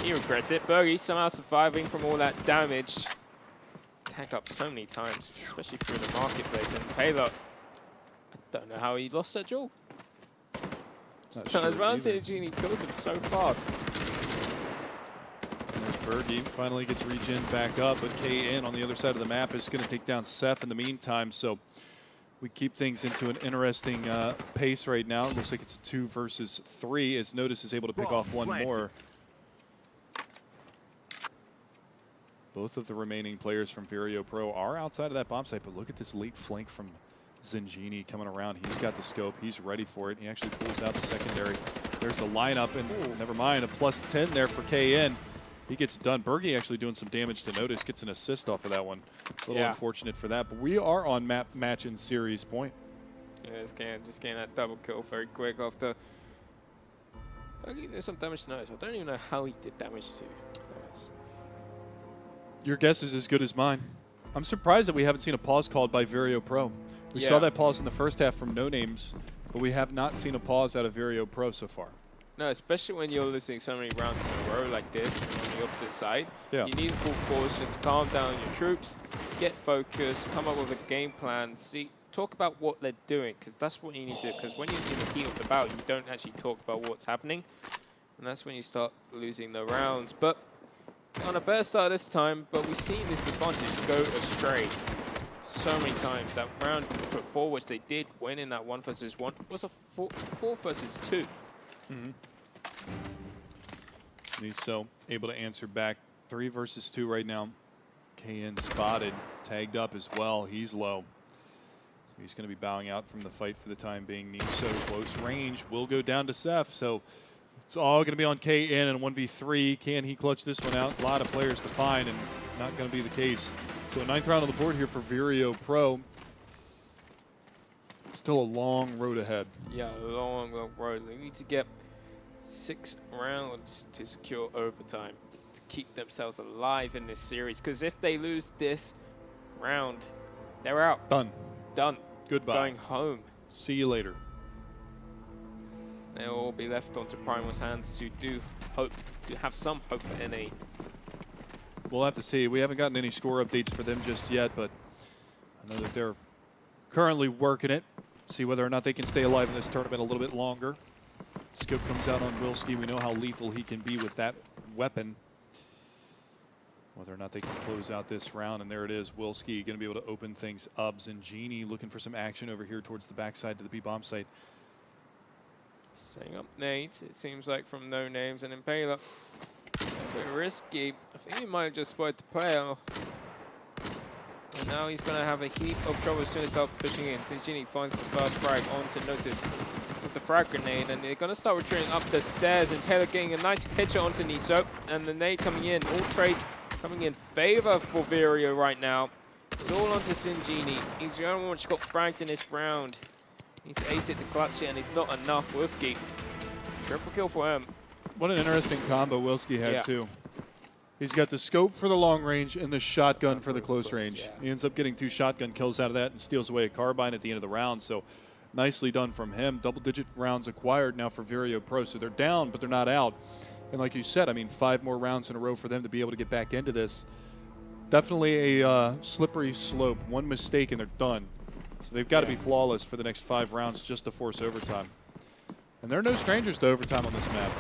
Speaker 2: He regrets it. Bergie somehow surviving from all that damage. Tagged up so many times, especially through the marketplace. And Payload, I don't know how he lost that duel. Turns around, Sinjini kills him so fast.
Speaker 1: And there's Bergie. Finally gets regen back up, but KN on the other side of the map is going to take down Seth in the meantime. So we keep things into an interesting pace right now. It looks like it's a 2 versus 3 as Notice is able to pick off one more. Both of the remaining players from Vireo.Pro are outside of that bomb site, but look at this late flank from Sinjini coming around. He's got the scope. He's ready for it. He actually pulls out the secondary. There's the lineup, and never mind, a +10 there for KN. He gets done. Bergie actually doing some damage to Notice, gets an assist off of that one. A little unfortunate for that, but we are on match and series point.
Speaker 2: Yeah, just getting that double kill very quick after. Bergie did some damage to Notice. I don't even know how he did damage to Notice.
Speaker 1: Your guess is as good as mine. I'm surprised that we haven't seen a pause called by Vireo.Pro. We saw that pause in the first half from Nonames, but we have not seen a pause out of Vireo.Pro so far.
Speaker 2: No, especially when you're losing so many rounds in a row like this on the opposite side.
Speaker 1: Yeah.
Speaker 2: You need a full pause, just calm down your troops, get focused, come up with a game plan, talk about what they're doing, because that's what you need to do. Because when you're in the heat of the battle, you don't actually talk about what's happening, and that's when you start losing the rounds. But on a better start this time, but we've seen this advantage go astray so many times. That round put 4, which they did win in that 1 versus 1, was a 4 versus 2.
Speaker 1: He's so able to answer back. 3 versus 2 right now. KN spotted, tagged up as well. He's low. So he's going to be bowing out from the fight for the time being. So close range will go down to Seth. So it's all going to be on KN and 1v3. Can he clutch this one out? A lot of players to find, and not going to be the case. So a 9th round on the board here for Vireo.Pro. Still a long road ahead.
Speaker 2: Yeah, a long, long road. They need to get 6 rounds to secure overtime to keep themselves alive in this series. Because if they lose this round, they're out. Done.
Speaker 1: Goodbye.
Speaker 2: Going home.
Speaker 1: See you later.
Speaker 2: They'll all be left onto Primal's hands to have some hope for NA.
Speaker 1: We'll have to see. We haven't gotten any score updates for them just yet, but I know that they're currently working it. See whether or not they can stay alive in this tournament a little bit longer. Scope comes out on Wilski. We know how lethal he can be with that weapon. Whether or not they can close out this round, and there it is. Wilski going to be able to open things up. Zingini looking for some action over here towards the backside to the B-bomb site.
Speaker 2: Setting up nades, it seems like, from Nonames and Impaler. A bit risky. I think he might have just spotted the player. And now he's going to have a heap of trouble as soon as he starts pushing in. Zingini finds the first frag onto Notice with the frag grenade, and they're going to start retreating up the stairs. Impaler getting a nice headshot onto Niso, and the nade coming in. All trades coming in favor for Vireo right now. It's all onto Zingini. He's the only one who's got frags in this round. Needs to ace it to clutch it, and it's not enough. Wilski, triple kill for him.
Speaker 1: What an interesting combo Wilski had, too. He's got the scope for the long range and the shotgun for the close range. He ends up getting 2 shotgun kills out of that and steals away a carbine at the end of the round. So nicely done from him. Double-digit rounds acquired now for Vireo.Pro. So they're down, but they're not out. And like you said, I mean, 5 more rounds in a row for them to be able to get back into this. Definitely a slippery slope. One mistake and they're done. So they've got to be flawless for the next 5 rounds just to force overtime. And they're no strangers to overtime on this map.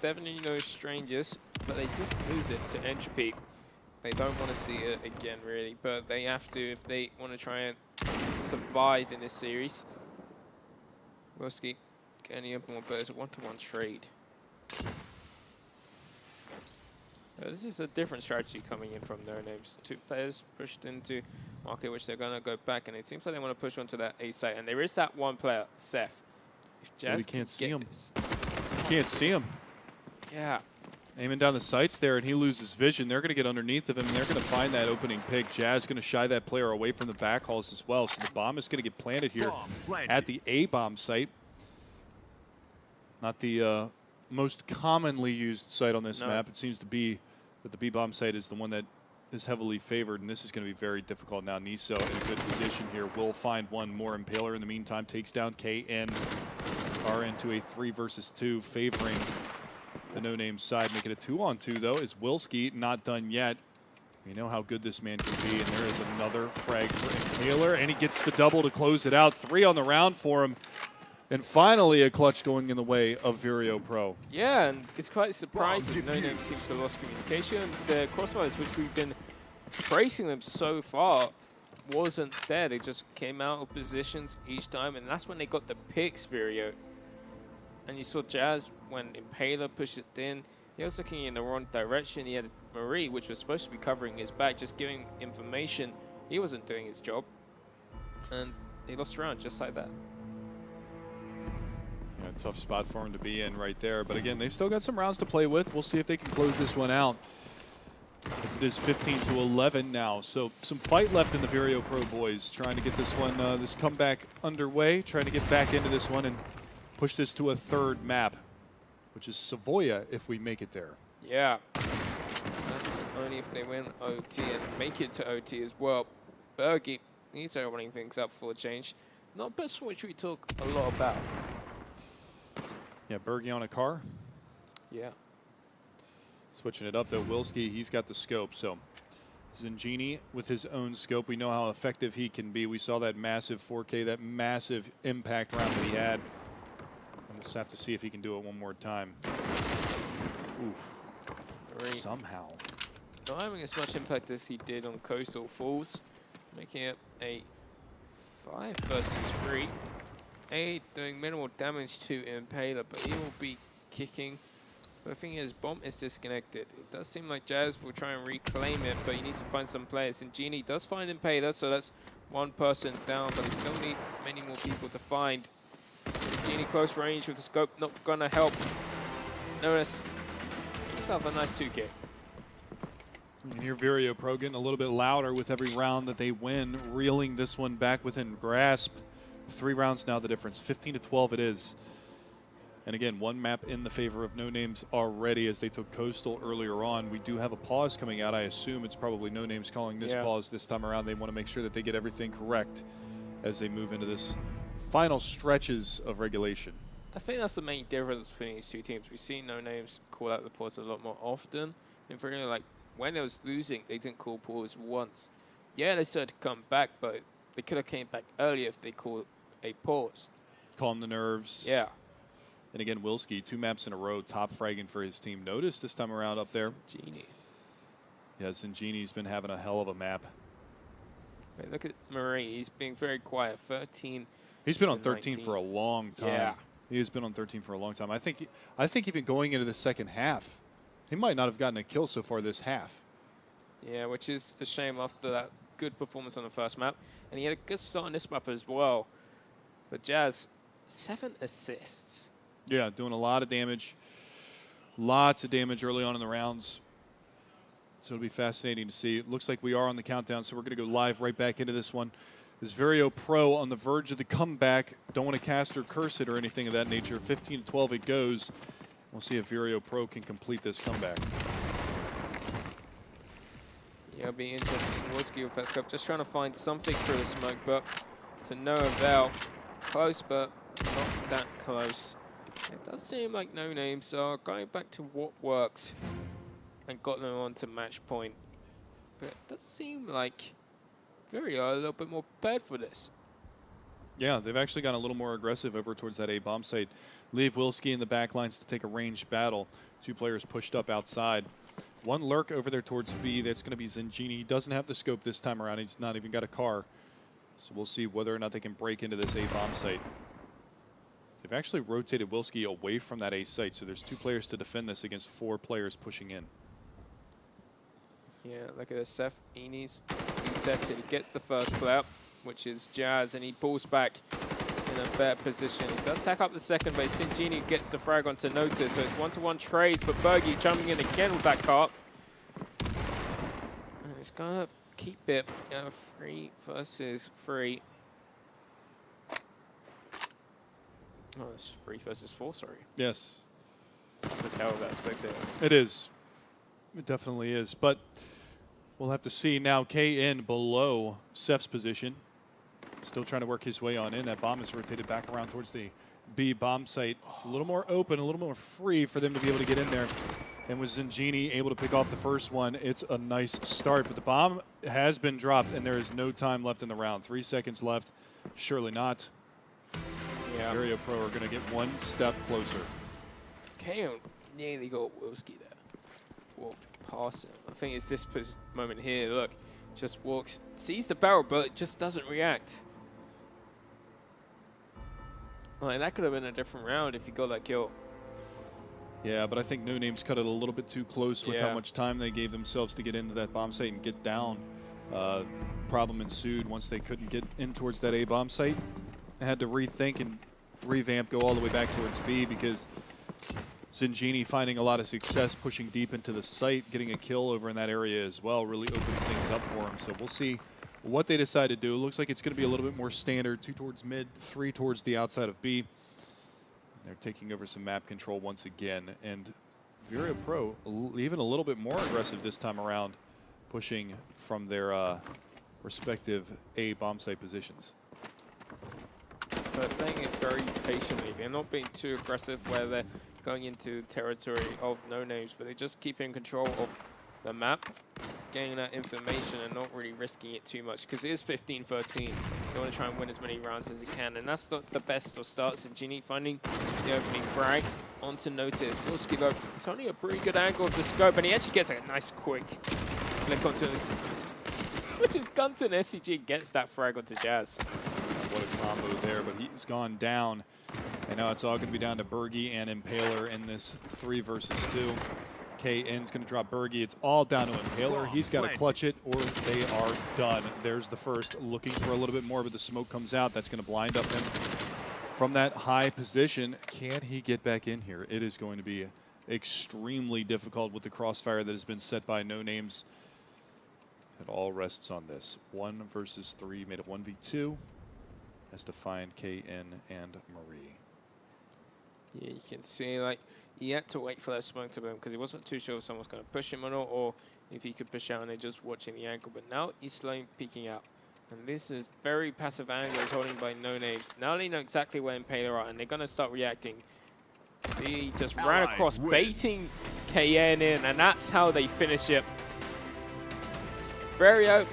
Speaker 2: Definitely no strangers, but they did lose it to Entropy. They don't want to see it again, really, but they have to if they want to try and survive in this series. Wilski getting the open one, but it's a 1-to-1 trade. This is a different strategy coming in from Nonames. 2 players pushed into market, which they're going to go back, and it seems like they want to push onto that A site. And there is that one player, Seth. If Jazz
Speaker 1: can't see him.
Speaker 2: This.
Speaker 1: Can't see him.
Speaker 2: Yeah.
Speaker 1: Aiming down the sights there, and he loses vision. They're going to get underneath of him, and they're going to find that opening pick. Jazz going to shy that player away from the back halls as well. So the bomb is going to get planted here at the A-bomb site. Not the most commonly used site on this map. It seems to be that the B-bomb site is the one that is heavily favored, and this is going to be very difficult now. Niso in a good position here. Will find one more. Impaler in the meantime takes down KN. Are into a 3 versus 2, favoring the no-name side. Making it 2-on-2 though is Wilski. Not done yet. We know how good this man can be, and there is another frag for Impaler, and he gets the double to close it out. 3 on the round for him. And finally, a clutch going in the way of Vireo.Pro.
Speaker 2: Yeah, and it's quite surprising. No-name seems to have lost communication. The crossfires, which we've been praising them so far, wasn't there. They just came out of positions each time, and that's when they got the picks, Vireo. And you saw Jazz when Impaler pushed it in. He was looking in the wrong direction. He had Marie, which was supposed to be covering his back, just giving information. He wasn't doing his job. And he lost a round just like that.
Speaker 1: Yeah, tough spot for him to be in right there. But again, they've still got some rounds to play with. We'll see if they can close this one out, as it is 15-11 now. So some fight left in the Vireo.Pro boys, trying to get this one, this comeback underway, trying to get back into this one and push this to a 3rd map, which is Savoia if we make it there.
Speaker 2: Yeah. That's only if they win OT and make it to OT as well. Bergie, he's opening things up for a change. Not a person which we talk a lot about.
Speaker 1: Yeah, Bergie on a car.
Speaker 2: Yeah.
Speaker 1: Switching it up though, Wilski, he's got the scope. So Zingini with his own scope. We know how effective he can be. We saw that massive 4K, that massive impact round that he had. We'll just have to see if he can do it one more time. Oof. Somehow.
Speaker 2: Not having as much impact as he did on Coastal Falls, making it a 5 versus 3. A doing minimal damage to Impaler, but he will be kicking. But the thing is, bomb is disconnected. It does seem like Jazz will try and reclaim it, but he needs to find some players. And Genie does find Impaler, so that's 1 person down, but he still need many more people to find. Genie close range with the scope, not gonna help. Notice himself a nice 2K.
Speaker 1: You can hear Vireo.Pro getting a little bit louder with every round that they win, reeling this one back within grasp. 3 rounds now the difference, 15-12 it is. And again, 1 map in the favor of No-Names already as they took Coastal earlier on. We do have a pause coming out. I assume it's probably No-Names calling this pause this time around. They want to make sure that they get everything correct as they move into this final stretches of regulation.
Speaker 2: I think that's the main difference between these 2 teams. We've seen No-Names call out the pause a lot more often. And for like when they was losing, they didn't call pause once. Yeah, they started to come back, but they could have came back earlier if they called a pause.
Speaker 1: Calm the nerves.
Speaker 2: Yeah.
Speaker 1: And again, Wilski, 2 maps in a row, top fragging for his team. Notice this time around up there.
Speaker 2: Genie.
Speaker 1: Yeah, Zingini's been having a hell of a map.
Speaker 2: Wait, look at Marie. He's being very quiet. 13.
Speaker 1: He's been
Speaker 2: to
Speaker 1: on 13
Speaker 2: 19.
Speaker 1: for a long time.
Speaker 2: Yeah.
Speaker 1: He has been on 13 for a long time. I think even going into the second half, he might not have gotten a kill so far this half.
Speaker 2: Yeah, which is a shame after that good performance on the first map. And he had a good start on this map as well. But Jazz, 7 assists.
Speaker 1: Yeah, doing a lot of damage. Lots of damage early on in the rounds. So it'll be fascinating to see. It looks like we are on the countdown, so we're going to go live right back into this one. This Vireo.Pro on the verge of the comeback. Don't want to cast or curse it or anything of that nature. 15-12 it goes. We'll see if Vireo.Pro can complete this comeback.
Speaker 2: Yeah, it'll be interesting. Wilski with that scope, just trying to find something through the smoke, but to no avail. Close, but not that close. It does seem like Nonames are going back to what worked and got them on to match point. But it does seem like Vireo a little bit more prepared for this.
Speaker 1: Yeah, they've actually gotten a little more aggressive over towards that A bomb site. Leave Wilski in the back lines to take a ranged battle. 2 players pushed up outside. 1 lurk over there towards B. That's going to be Zingini. He doesn't have the scope this time around. He's not even got a car. So we'll see whether or not they can break into this A bomb site. They've actually rotated Wilski away from that A site, so there's 2 players to defend this against 4 players pushing in.
Speaker 2: Yeah, look at this. Seth, he needs to be tested. He gets the first play up, which is Jazz, and he pulls back in a better position. He does tack up the second base. Zingini gets the frag onto Notice, so it's 1-to-1 trades, but Bergie jumping in again with that cart. And it's going to keep it 3 versus 3. Oh, it's 3 versus 4, sorry.
Speaker 1: Yes.
Speaker 2: The tell that spectator.
Speaker 1: It is. It definitely is. But we'll have to see now. KN below Seth's position. Still trying to work his way on in. That bomb is rotated back around towards the B bomb site. It's a little more open, a little more free for them to be able to get in there. And with Zingini able to pick off the first one, it's a nice start. But the bomb has been dropped, and there is no time left in the round. 3 seconds left. Surely not.
Speaker 2: Yeah.
Speaker 1: Vireo.Pro are going to get 1 step closer.
Speaker 2: KO nearly got Wilski there. Walked past him. I think it's this moment here. Look, just walks, sees the barrel, but it just doesn't react. Like, that could have been a different round if he got that kill.
Speaker 1: Yeah, but I think Nonames cut it a little bit too close with how much time they gave themselves to get into that bomb site and get down. Problem ensued once they couldn't get in towards that A bomb site. They had to rethink and revamp, go all the way back towards B, because Zingini finding a lot of success pushing deep into the site, getting a kill over in that area as well, really opened things up for him. So we'll see what they decide to do. It looks like it's going to be a little bit more standard, 2 towards mid, 3 towards the outside of B. They're taking over some map control once again. And Vireo.Pro even a little bit more aggressive this time around, pushing from their respective A bomb site positions.
Speaker 2: But playing it very patiently. They're not being too aggressive where they're going into territory of Nonames, but they're just keeping control of the map, getting that information and not really risking it too much, because it is 15-13. They want to try and win as many rounds as they can, and that's the best of starts. And Ginny finding the opening frag onto Notice. Wilski though, it's only a pretty good angle of the scope, and he actually gets a nice quick flick onto the switches gun to an SCG and gets that frag onto Jazz.
Speaker 1: What a combo there, but he's gone down. And now it's all going to be down to Bergie and Impaler in this 3 versus 2. KN's going to drop Bergie. It's all down to Impaler. He's got to clutch it or they are done. There's the first, looking for a little bit more, but the smoke comes out. That's going to blind up him from that high position. Can he get back in here? It is going to be extremely difficult with the crossfire that has been set by Nonames. It all rests on this. 1 versus 3, made it 1v2. Has to find KN and Marie.
Speaker 2: Yeah, you can see, like, he had to wait for that smoke to boom because he wasn't too sure if someone was going to push him or not, or if he could push out and they're just watching the angle. But now he's slowly peeking out. And this is very passive angle is holding by Nonames. Now they know exactly where Impaler are, and they're going to start reacting. See, he just ran across, baiting KN in, and that's how they finish it. Vireo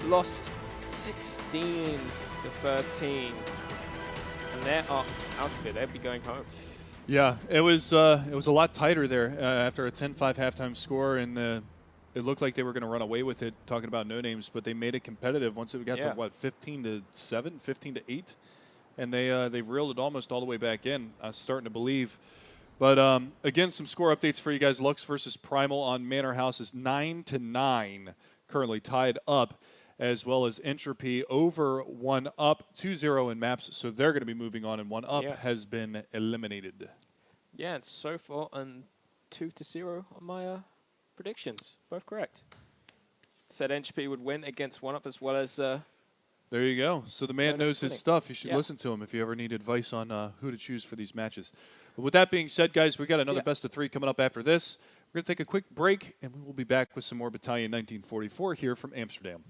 Speaker 2: lost 16 to 13. And they're out of it. They'll be going home.
Speaker 1: Yeah, it was a lot tighter there after a 10-5 halftime score, and it looked like they were going to run away with it. Talking about No Names, but they made it competitive once it got to what 15-7, 15-8, and they reeled it almost all the way back in. I was starting to believe. But again, some score updates for you guys. Lux versus Primal on Manor House is 9-9, currently tied up, as well as Entropy over 1-up, 2-0 in maps. So they're going to be moving on, and 1-up has been eliminated.
Speaker 2: Yeah, it's so far and 2-0 on my predictions. Both correct. Said Entropy would win against 1-up as well as.
Speaker 1: There you go. So the man knows his stuff. You should listen to him if you ever need advice on who to choose for these matches. But with that being said, guys, we got another best of 3 coming up after this. We're going to take a quick break, and we will be back with some more Battalion 1944 here from Amsterdam.